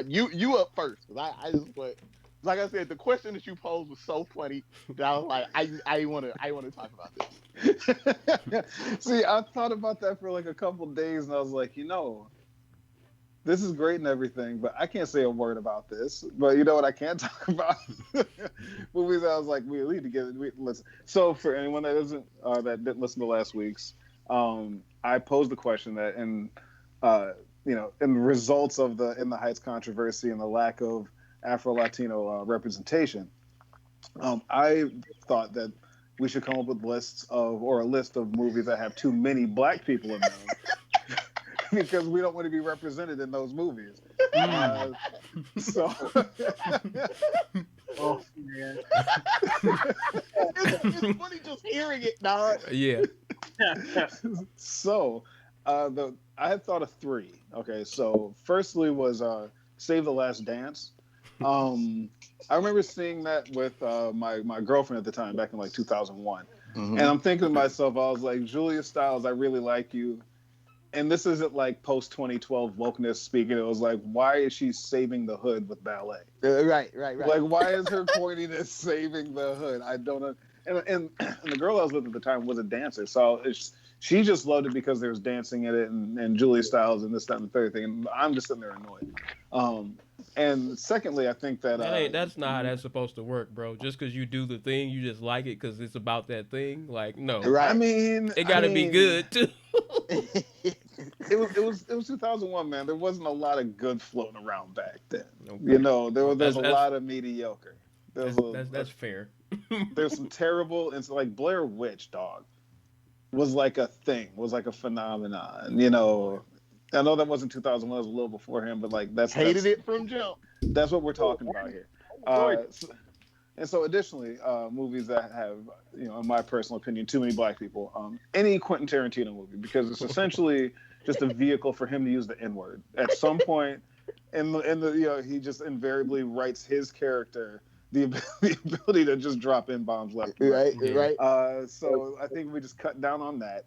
You up first, because I just went. Like I said, the question that you posed was so funny that I was like, I want to talk about this. See, I thought about that for like a couple days, and I was like, this is great and everything, but I can't say a word about this. But you know what I can talk about? Movies I was like, we need to listen. So for anyone that didn't listen to last week's, I posed the question that in the results of the In the Heights controversy and the lack of Afro-Latino representation, I thought that we should come up with a list of movies that have too many black people in them. Because we don't want to be represented in those movies. So, Oh man. It's funny just hearing it, dog. Yeah. so I had thought of three. Okay, so firstly was Save the Last Dance. I remember seeing that with my girlfriend at the time, back in like 2001. Mm-hmm. And I'm thinking to myself, I was like, Julia Stiles, I really like you. And this isn't like post 2012 wokeness speaking. It was like, why is she saving the hood with ballet? Right. Like, why is her corniness saving the hood? I don't know. And the girl I was with at the time was a dancer, so she just loved it because there was dancing in it and Julia Stiles and this, that, and the third thing. And I'm just sitting there annoyed. And secondly, I think that That's not how that's supposed to work, bro. Just because you do the thing, you just like it because it's about that thing. Like, no. Right. I mean, It got to be good too. It was 2001, man. There wasn't a lot of good floating around back then. Okay. There's a lot of mediocre. That's fair. There's some terrible, and so like Blair Witch, dog, was like a thing, was like a phenomenon. I know that wasn't 2001, it was a little before him, but like Hated it from jump. That's what we're talking about here. And so additionally, movies that have, in my personal opinion, too many black people, any Quentin Tarantino movie, because it's essentially just a vehicle for him to use the N-word. At some point he just invariably writes his character the ability to just drop in bombs left and right. Right. So I think we just cut down on that.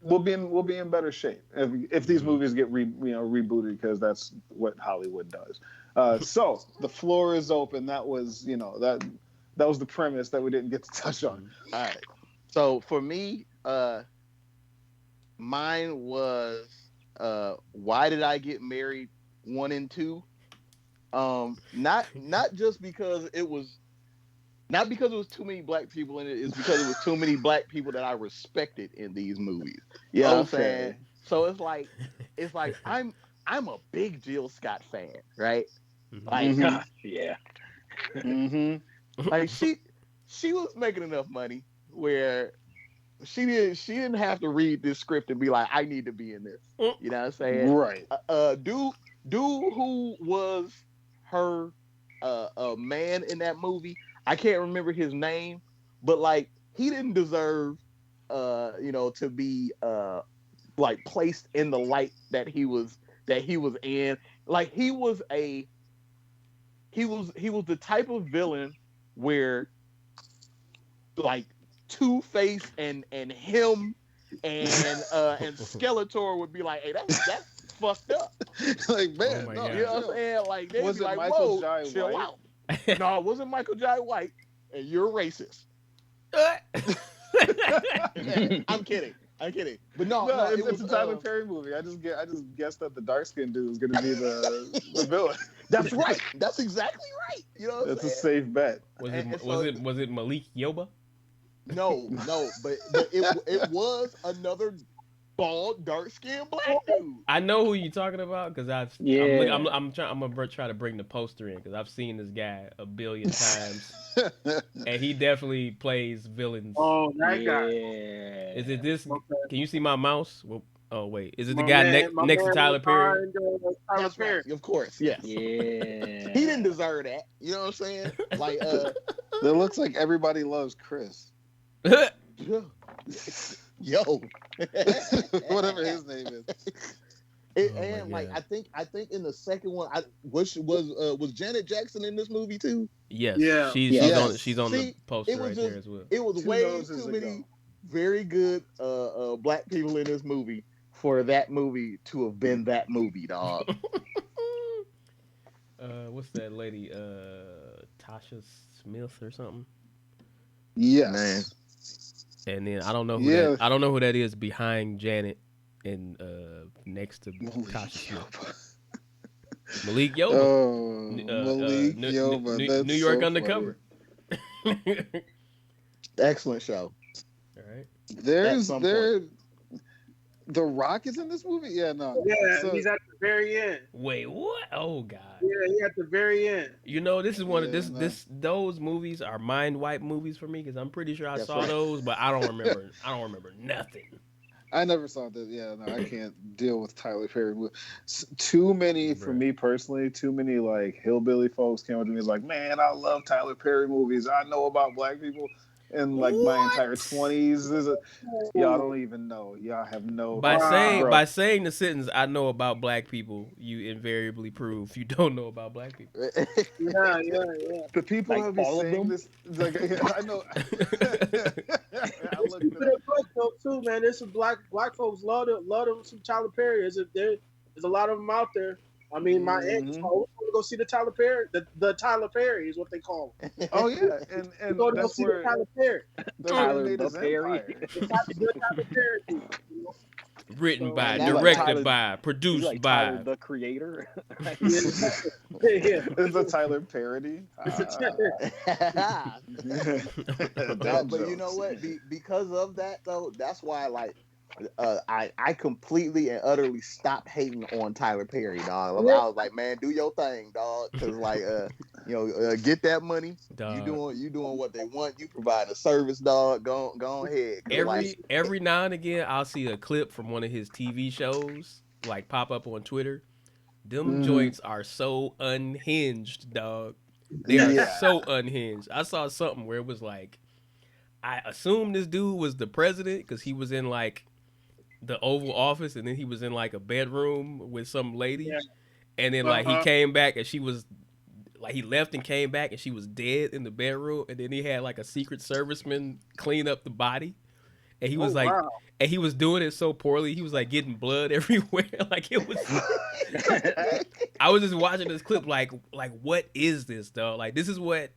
We'll be in better shape if these movies get rebooted, because that's what Hollywood does. So the floor is open. That was that was the premise that we didn't get to touch on. All right. So for me, mine was Why Did I Get Married 1 and 2. Not just because it was. Not because it was too many black people in it, it's because it was too many black people that I respected in these movies. You know what I'm saying? So it's like I'm a big Jill Scott fan, right? Like Yeah. Mm-hmm. like she was making enough money where she didn't have to read this script and be like, I need to be in this. You know what I'm saying? Right. Dude who was her man in that movie, I can't remember his name, but like he didn't deserve to be like placed in the light that he was in. Like he was the type of villain where like Two-Face and him and Skeletor would be like, hey, fucked up. Like, Oh man, my no, God. You know what I'm saying? Like they Was be it like, Michael whoa, Jai chill White? out. No, it wasn't Michael Jai White, and you're racist. I'm kidding. But no, it's, it it's was a Tyler Perry movie. I just guessed that the dark skinned dude was gonna be the villain. That's right. That's exactly right. You know what I'm That's a saying? safe bet. Was And it so- was it Malik Yoba? No, but it was another bald, dark skinned black dude. I know who you're talking about because Yeah. I'm gonna try to bring the poster in because I've seen this guy a billion times and he definitely plays villains. Oh, that guy. Yeah. Is it this? Okay. Can you see my mouse? Well, oh wait, is it the My guy man- my next to man Tyler was Perry? behind, Tyler That's Perry. right. Of course, yes. Yeah. He didn't deserve that. You know what I'm saying? Like, That looks like Everybody Loves Chris. yo, Whatever his name is. And, Oh my and like God. I think in the second one, was Janet Jackson in this movie too? Yes, Yeah. she's on the See, poster it was right just- there as well. It was Two way noses too ago. many very good black people in this movie for that movie to have been that movie, dog. What's that lady? Tasha Smith or something. Yes. Man. And then I don't know who Yeah. I don't know who that is behind Janet and next to Tasha Smith. Malik Yoba. Oh, Uh, Malik New- Yoba. New- That's New York so Undercover. All Excellent show. right. There's some there. The Rock is in this movie. Yeah, no. Yeah, So- he's at the very end. Wait, what? Oh God. Yeah, he's at the very end. You know, this is one of Yeah, no. those movies are mind wipe movies for me because I'm pretty sure I That's saw right. those, but I don't remember. I don't remember nothing. I never saw that. Yeah, no, I can't deal with Tyler Perry. Too many, for Bruh. me personally, too many like hillbilly folks came up to me like, man, I love Tyler Perry movies. I know about black people in like my entire 20s. Y'all don't even know. Y'all have no. By saying the sentence, I know about black people, you invariably prove you don't know about black people. Yeah. The people Like have been all of saying them? this. Like, I know. I looked Speaking it up. of folks, though, too, man, there's some black folks love them some Tyler Perry. There's a lot of them out there. I mean, my aunt Mhm. told me to go see the Tyler Perry. The Tyler Perry is what they call him. Oh yeah, and Go that's see where the Tyler Perry. that's where Tyler he made the his Perry. empire. The Tyler Perry. People, you know? Written So, by, Now like directed Tyler- by, He's produced like by. Tyler, the creator. Yeah. It's a Tyler parody. No, but you know what? Because of that, though, that's why, like, I completely and utterly stopped hating on Tyler Perry, dog. I was like, man, do your thing, dog, because like, get that money. Dog. You doing what they want. You provide a service, dog. Go ahead. 'Cause, Every now and again, I'll see a clip from one of his TV shows like pop up on Twitter. Them Mhm. joints are so unhinged, dog. They are Yeah. so unhinged. I saw something where it was like, I assumed this dude was the president because he was in like the Oval Office and then he was in like a bedroom with some lady. Yeah. And then like he Uh-huh. came back and she was like, he left and came back and she was dead in the bedroom. And then he had like a Secret Serviceman clean up the body. And he was wow. and he was doing it so poorly. He was like getting blood everywhere. Like it was. I was just watching this clip, like what is this, dog? Like this is what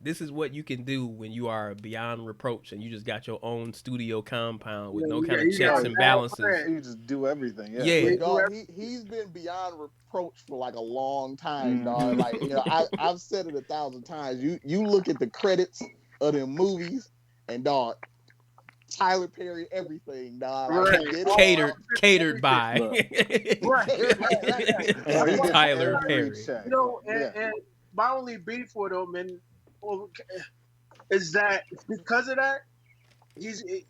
you can do when you are beyond reproach and you just got your own studio compound with no kind of you checks got and that balances. plan. You just do everything. Yeah. Yeah. But dog, he's been beyond reproach for like a long time, dog. Mhm. Like, I've said it 1,000 times. You look at the credits of them movies, and dog, Tyler Perry, everything, dog. Like, Right. he did it Catered by Oh, he gets Tyler every Perry. check. You know, Yeah. and my only beef with him is that because of that, he's, I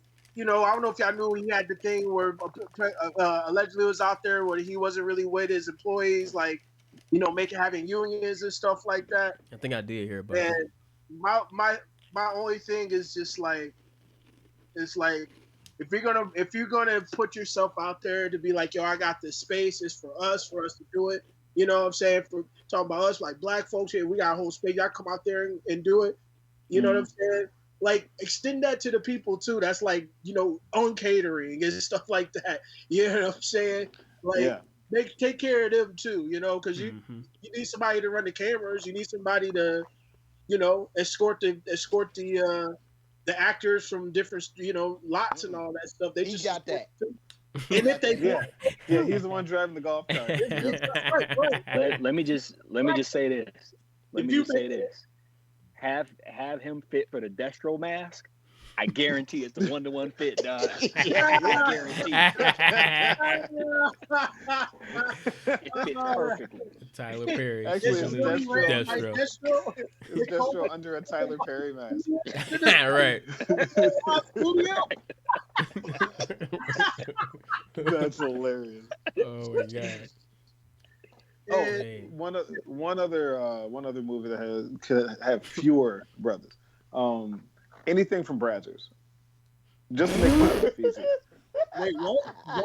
don't know if y'all knew he had the thing where allegedly was out there where he wasn't really with his employees, like, having unions and stuff like that. I think I did hear about it. And my only thing is just like, it's like, if you're gonna put yourself out there to be like, yo, I got this space, it's for us to do it. You know what I'm saying? For talking about us, like black folks here, we got a whole space. Y'all come out there and do it. You know what I'm saying? Like, extend that to the people too. That's like, on catering and stuff like that. You know what I'm saying? Like, Yeah. take care of them too, because Mm-hmm. you need somebody to run the cameras. You need somebody to, escort the actors from different, lots and all that stuff. They He just got that. And if they Yeah, he's the one driving the golf cart. Let me just say this. Let If me you just say make- this. Have him fit for the Destro mask. I guarantee it's the 1-to-1 fit, dog. I guarantee it fits perfectly. Tyler Perry. Actually, it's Destro. It's Destro under a Tyler Perry mask. Right. That's hilarious. Oh my god. Oh, man. one other movie that could have fewer brothers. Anything from Brazzers, just to make my life easier. Wait, what?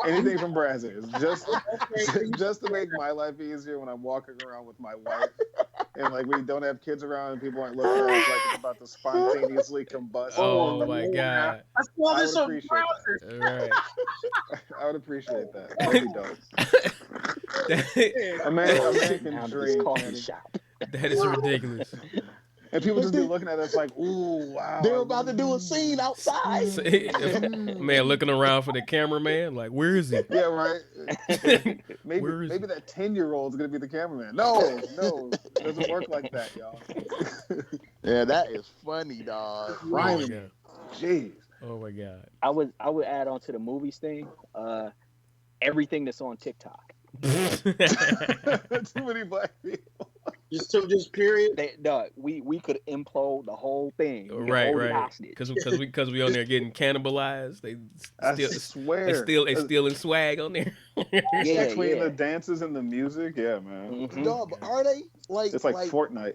Anything from Brazzers, just to make my life easier when I'm walking around with my wife, and like we don't have kids around, and people aren't looking at us like it's about to spontaneously combust. Oh my god. I saw I this would on appreciate Browser. Right. I would appreciate that. That'd be dope. A man can Down to this dream, coffee man. shop. That is ridiculous. And people just be looking at us like, ooh, wow. They're about to do a scene outside. Man looking around for the cameraman, like, where is he? Yeah, right. Maybe Where is maybe he? that 10-year-old's gonna be the cameraman. No, it doesn't work like that, y'all. Yeah, that is funny, dog. Oh my Ryan, god. jeez. Oh my god. I would add on to the movies thing. Everything that's on TikTok. Too many black people. Just period. We could implode the whole thing. We could Right, hold it right. hostage. Because we on there getting cannibalized. They I still swear. they stealing swag on there. Yeah, Between yeah. the dances and the music, yeah, man. Mhm. Dog, but are they It's like Fortnite.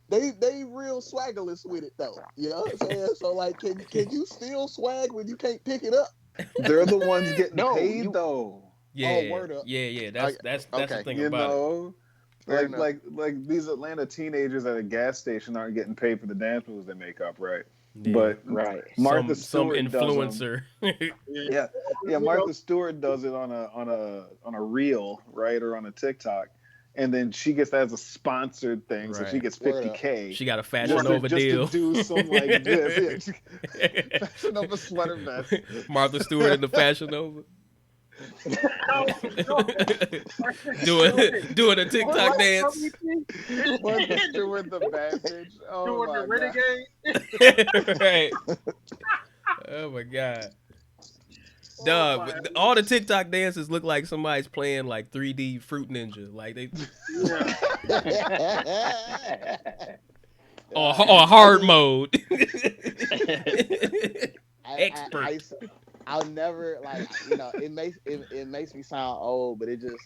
They real swaggerless with it though. You know what I'm saying? So like, can you still swag when you can't pick it up? They're the ones getting No, paid though. Yeah, word up. yeah. That's the okay. thing You about it. know, Fair enough. like these Atlanta teenagers at a gas station aren't getting paid for the dance moves they make up, right? Yeah. But Right. Martha some Stewart does 'em. influencer. Yeah, Martha Stewart does it on a reel, right, or on a TikTok, and then she gets that as a sponsored thing, so she Right. gets Word up. $50K. She got a just Fashion to- Nova deal. Just to do some like this. Yeah. Fashion Nova sweater vest. Martha Stewart in the Fashion Nova. No. doing a TikTok dance. Martha Stewart the bad bitch. Oh Doing my the god. renegade. Right. Oh my god. Dog, my all the TikTok dances look like somebody's playing like 3D Fruit Ninja, like they or hard mode. Expert. I'll never like it makes me sound old, but it just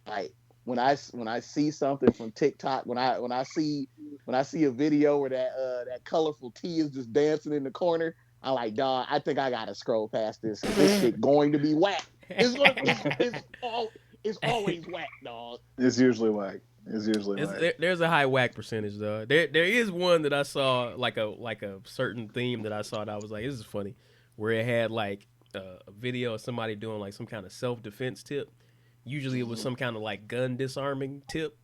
like when I see something from TikTok, when I see a video where that colorful T is just dancing in the corner, I'm like, dog, I think I gotta scroll past this. This shit going to be whack. It's always whack, dog. It's usually whack. There's a high whack percentage though. There is one that I saw like a certain theme that I saw that I was like, this is funny, where it had like a video of somebody doing like some kind of self-defense tip. Usually it was some kind of like gun disarming tip,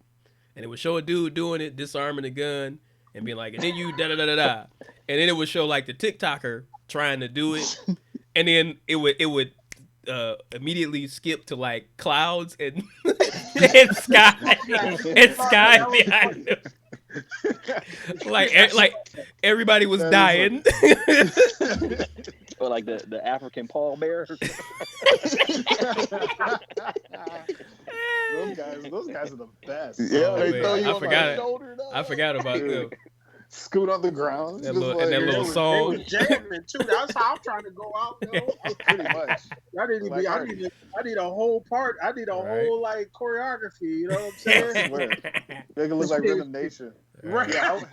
and it would show a dude doing it, disarming the gun, and being like, and then you da da da da da, and then it would show like the TikToker trying to do it, and then it would immediately skip to like clouds and and sky behind them. like everybody was dying. Or like the African pallbearer. Those guys are the best. Yeah, Oh, they man. throw you I on forgot the it. shoulder, dog. I forgot about them. Scoot on the ground. That just little- and that little They song. was jamming too. That's how I'm trying to go out. Pretty much. I need a whole part. I need a Right. whole like choreography. You know what I'm saying? They can look like Rhythm Nation. Right. Yeah, I want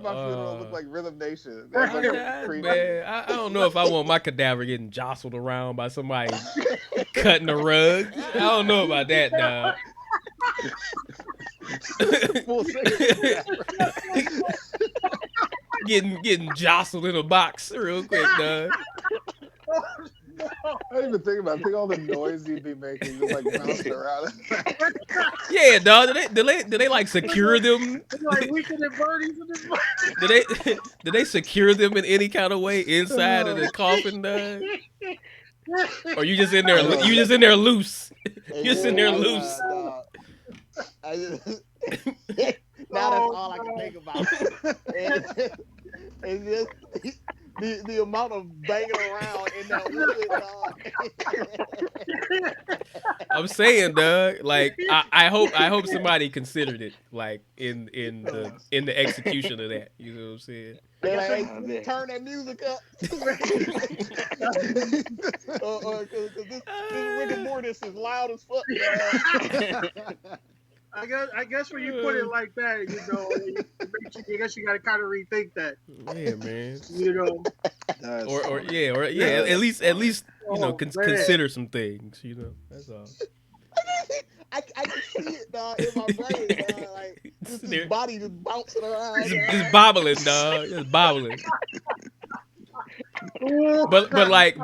my funeral to look like Rhythm Nation. That's like creepy. Man, I don't know if I want my cadaver getting jostled around by somebody cutting a rug. I don't know about that, dog. Full second. getting jostled in a box real quick, dog. I didn't even think about it. Think all the noise he'd be making, just like bouncing around. Yeah, dog. Do they like secure them? Like Weekend at Bernie's in this. Do they secure them in any kind of way inside of the coffin, dog? Or you just in there? You just in there loose? You just in there loose? I just, now that's all I can think about. And just the amount of banging around in that wood, dog. I'm saying, dog. Like I hope somebody considered it, like in the execution of that. You know what I'm saying? They're like, hey, turn that music up. Because this rigor mortis is loud as fuck. I guess when you put it like that, you know, I guess you got to kind of rethink that. Yeah, man. You know, or at least you know consider some things. You know, that's all. I can see it, dog, in my brain, dog. Like this body just bouncing around, just bobbling, dog, just bobbling. but like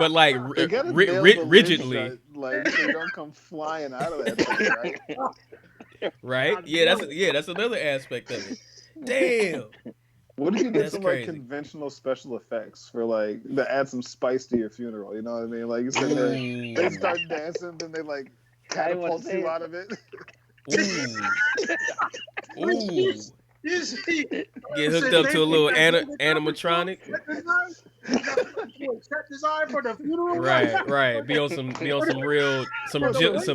rigidly, like so you don't come flying out of that thing, right? Right? Yeah, that's another aspect of it. Damn. What if you did some crazy. like conventional special effects for like to add some spice to your funeral? You know what I mean? Like you sit there, they start dancing, then they like catapult you out of it. Ooh. Get hooked up to a little animatronic. Right. Be on some real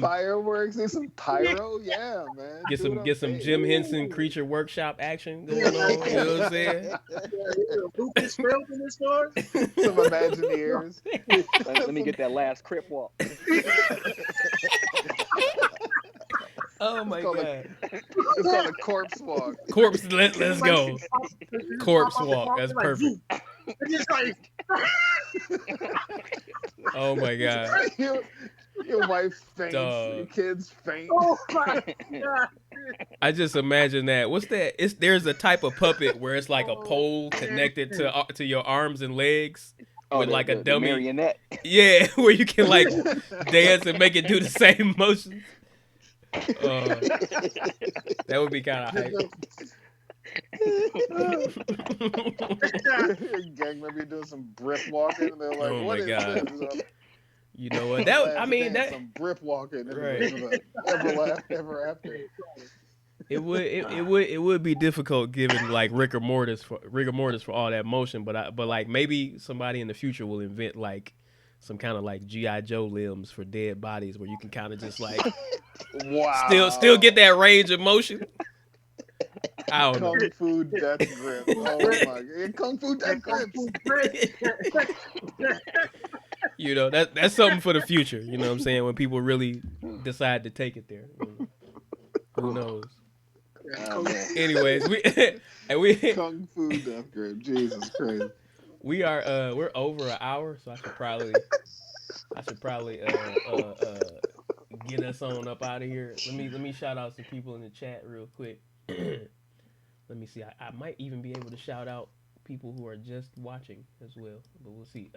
fireworks and some pyro. Yeah, man. Get some Jim Henson Creature Workshop action going on. You know what I'm saying? Some Imagineers. Let me get that last Crip walk. Oh my god! It's called a corpse walk. Let's go. Corpse walk. That's perfect. Oh my god! Your wife faints. Your kids faint. Oh my god! I just imagine that. What's that? There's a type of puppet where it's like a pole connected to your arms and legs. With like a dummy marionette. Yeah, where you can like dance and make it do the same motions. That would be kind of hype. Gang maybe doing some brick walking, and they're like, "Oh what my is god!" This? You know what? That some brick walking, right? Ever after. It would be difficult given like rigor mortis for all that motion, but like maybe somebody in the future will invent like some kind of like G.I. Joe limbs for dead bodies where you can kind of just like still get that range of motion. I don't know. Kung Fu Death Grip. Oh my god. Kung Fu Death Grips. You know, that's something for the future. You know what I'm saying? When people really decide to take it there. Who knows? Anyways, we Kung Fu Death Grip. Jesus Christ. We're over an hour, so I should probably get us on up out of here. Let me shout out some people in the chat real quick. Let me see. I might even be able to shout out people who are just watching as well, but we'll see.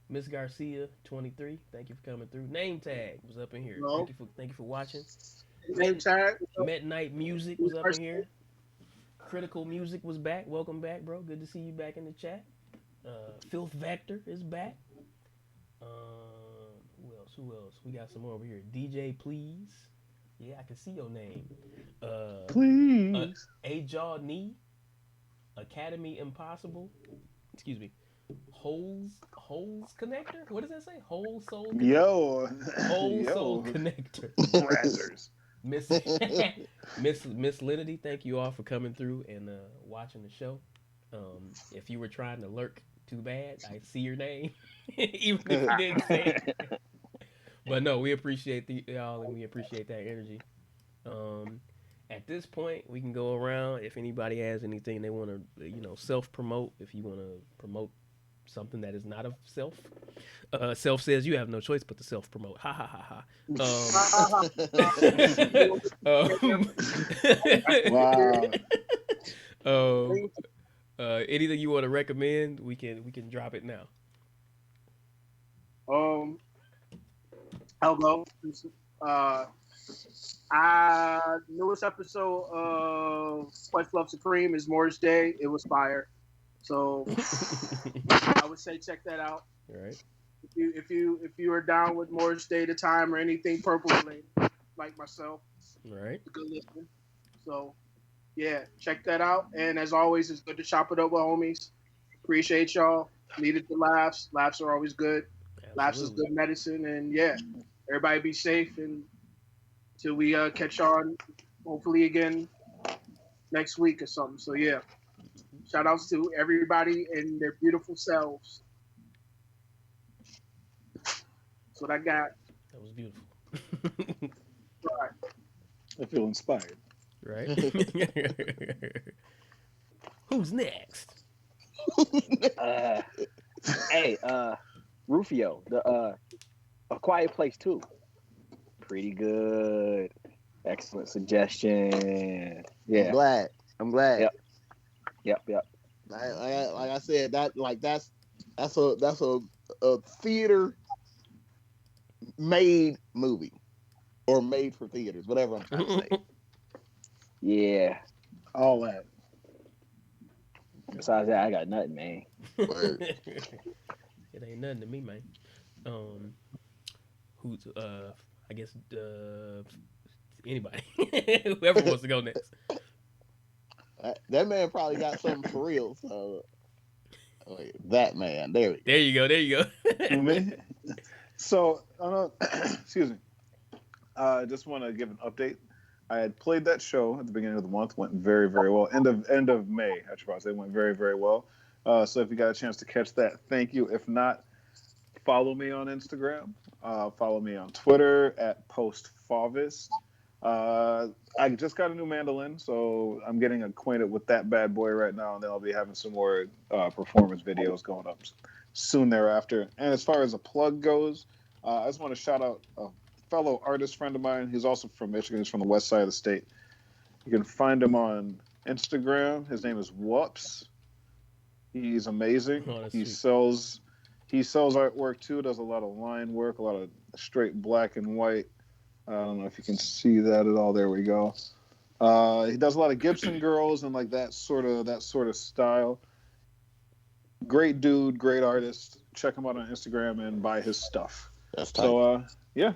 Miss Garcia 23, thank you for coming through. Name Tag was up in here. Hello. Thank you for watching. Name Tag. Met Night Music was up in here. Critical Music was back. Welcome back, bro. Good to see you back in the chat. Filth Vector is back. Who else? We got some more over here. DJ Please. Yeah, I can see your name. Please. A-Jaw Knee. Academy Impossible. Excuse me. Holes Connector? What does that say? Whole Soul Connector? Soul Connector. Brazzers. Miss Linity, thank you all for coming through and watching the show. If you were trying to lurk, too bad. I see your name, even if you didn't say it. But no, we appreciate y'all and we appreciate that energy. At this point, we can go around. If anybody has anything they want to, self-promote. If you want to promote something that is not of self. Self says you have no choice but to self-promote. Ha ha ha ha. Wow. Anything you want to recommend, we can drop it now. I'll go. Uh, Newest episode of Quest Love Supreme is Morris Day. It was fire. So I would say check that out. All right. If you are down with Morris Day, the time or anything purple related, like myself, All right. it's a good listen. So yeah, check that out. And as always, it's good to chop it up with homies. Appreciate y'all. Needed the laughs. Laughs are always good. Laughs is Absolutely. good medicine. And yeah, everybody be safe and till we catch on hopefully again next week or something. So yeah, shout outs to everybody and their beautiful selves. That's what I got. That was beautiful. Right. I feel inspired. Right. Who's next? Hey, Rufio, the A Quiet Place 2. Pretty good. Excellent suggestion. Yeah. I'm glad. Yep. Like I said, that's a theater made movie or made for theaters, whatever I'm trying to say. Yeah. All that. Besides that, I got nothing, man. Word. It ain't nothing to me, man. Who's I guess anybody, whoever wants to go next. That man probably got something for real. So that man, there we go. There you go. There you go. Me? So, excuse me. I just want to give an update. I had played that show at the beginning of the month. Went very, very well. End of May, I should probably say, went very, very well. So if you got a chance to catch that, thank you. If not, follow me on Instagram. Follow me on Twitter at postfavist. I just got a new mandolin, so I'm getting acquainted with that bad boy right now, and then I'll be having some more performance videos going up soon thereafter. And as far as a plug goes, I just want to shout out a fellow artist friend of mine. He's also from Michigan. He's from the west side of the state. You can find him on Instagram. His name is Whoops. He's amazing. Oh, he sweet. sells artwork too. Does a lot of line work, a lot of straight black and white. I don't know if you can see that at all. There we go. He does a lot of Gibson girls and like that sort of style. Great dude, great artist. Check him out on Instagram and buy his stuff. That's tight. So yeah.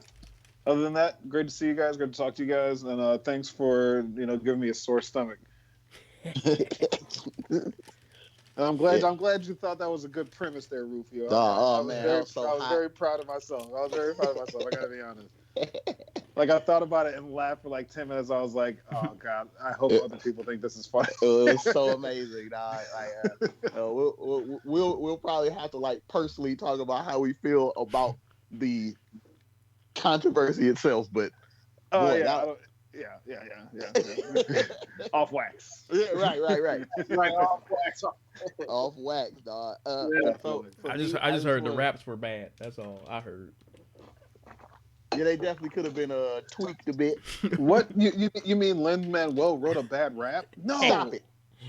Other than that, great to see you guys. Great to talk to you guys, and thanks for giving me a sore stomach. And I'm glad you thought that was a good premise there, Rufio. I was very proud of myself. I gotta be honest. Like I thought about it and laughed for like 10 minutes. I was like, oh god, I hope other people think this is funny. It was so amazing. We'll probably have to like personally talk about how we feel about the controversy itself, but yeah. Off wax. Yeah, right. Like off wax. Off wax, dog. So I just heard the raps were bad. That's all I heard. Yeah, they definitely could have been tweaked a bit. What you mean Lin-Manuel wrote a bad rap? No, stop it.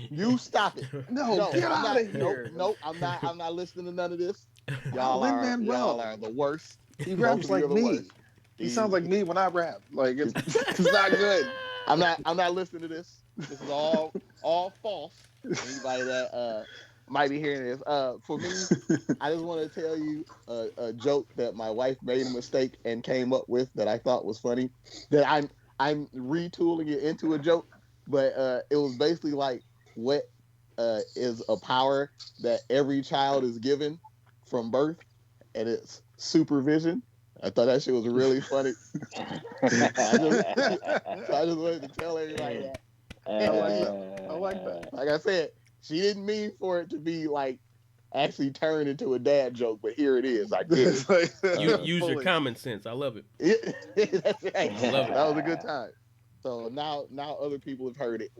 You stop it. No, get out of here. Nope. I'm not listening to none of this. Y'all are the worst. He raps like me. He sounds like me when I rap. Like it's not good. I'm not listening to this. This is all false. Anybody that might be hearing this. For me, I just want to tell you a joke that my wife made a mistake and came up with that I thought was funny. That I'm retooling it into a joke, but it was basically like, what is a power that every child is given from birth, and it's supervision. I thought that shit was really funny. I just wanted to tell everybody that. I like that. Like I said, she didn't mean for it to be like actually turn into a dad joke, but here it is. I did it. Use your common sense. I love it. That's right. I love it. That was a good time. So now other people have heard it,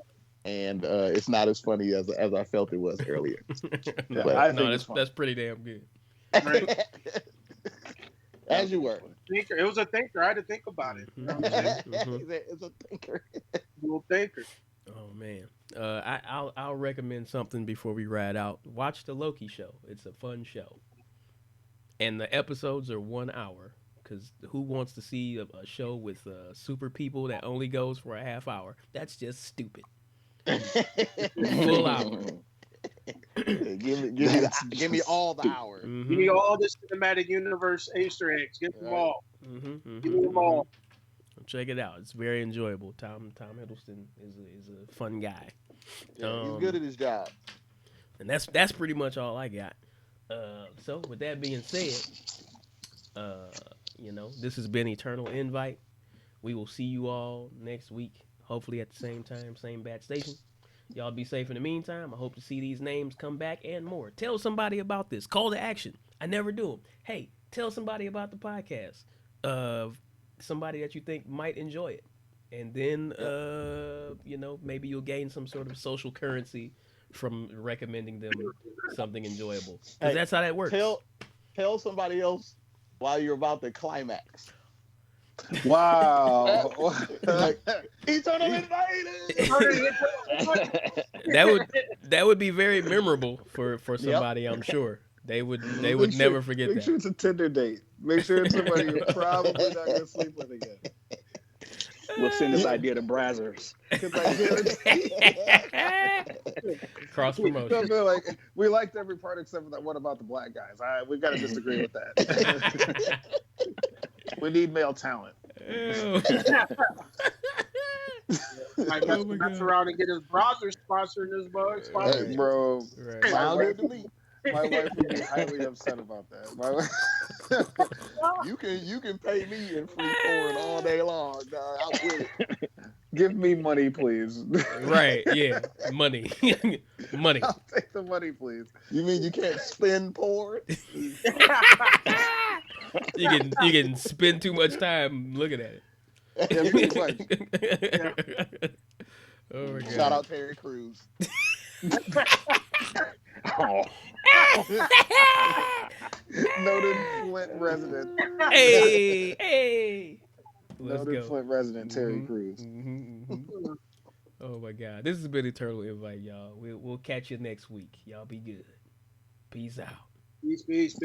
and it's not as funny as I felt it was earlier. That's pretty damn good. As you were. Thinker. It was a thinker. I had to think about it. You know what I'm saying? It's a thinker. Little thinker. Oh man, I'll recommend something before we ride out. Watch the Loki show. It's a fun show. And the episodes are 1 hour. Because who wants to see a show with super people that only goes for a half hour? That's just stupid. Full hour. give me all the hours. Mm-hmm. Give me all the cinematic universe Easter eggs. Get them all. Mm-hmm, Give me them all. Check it out. It's very enjoyable. Tom Hiddleston is a fun guy. Yeah, he's good at his job. And that's pretty much all I got. So with that being said, this has been Eternal Invite. We will see you all next week, hopefully at the same time, same bat station. Y'all be safe in the meantime. I hope to see these names come back and more. Tell somebody about this. Call to action. I never do them. Hey, tell somebody about the podcast. Somebody that you think might enjoy it. And then, maybe you'll gain some sort of social currency from recommending them something enjoyable. Because that's how that works. Tell somebody else while you're about to climax. Wow. Like, Eternal Invite. That would be very memorable for somebody, I'm sure. They would never forget that. Make sure it's a Tinder date. Make sure it's somebody you're probably not going to sleep with again. We'll send this idea to Brazzers. Cross promotion. Like, we liked every part except for that one about the black guys. We've got to disagree with that. We need male talent. Might mess around and get his browser sponsoring this bug. Hey, bro. Right. My wife would be highly upset about that. My wife... You can pay me in free porn all day long, dog. I'll get it. Give me money, please. Right, yeah. Money. Money. I'll take the money, please. You mean you can't spend porn? You can spend too much time looking at it. Yeah, pretty much. Oh my God. Shout out Terry Crews. Noted Flint resident. Hey. Let's Noted go. Flint resident Terry Crews. Oh my God. This has been Eternal Invite, y'all. We'll catch you next week. Y'all be good. Peace out. Peace.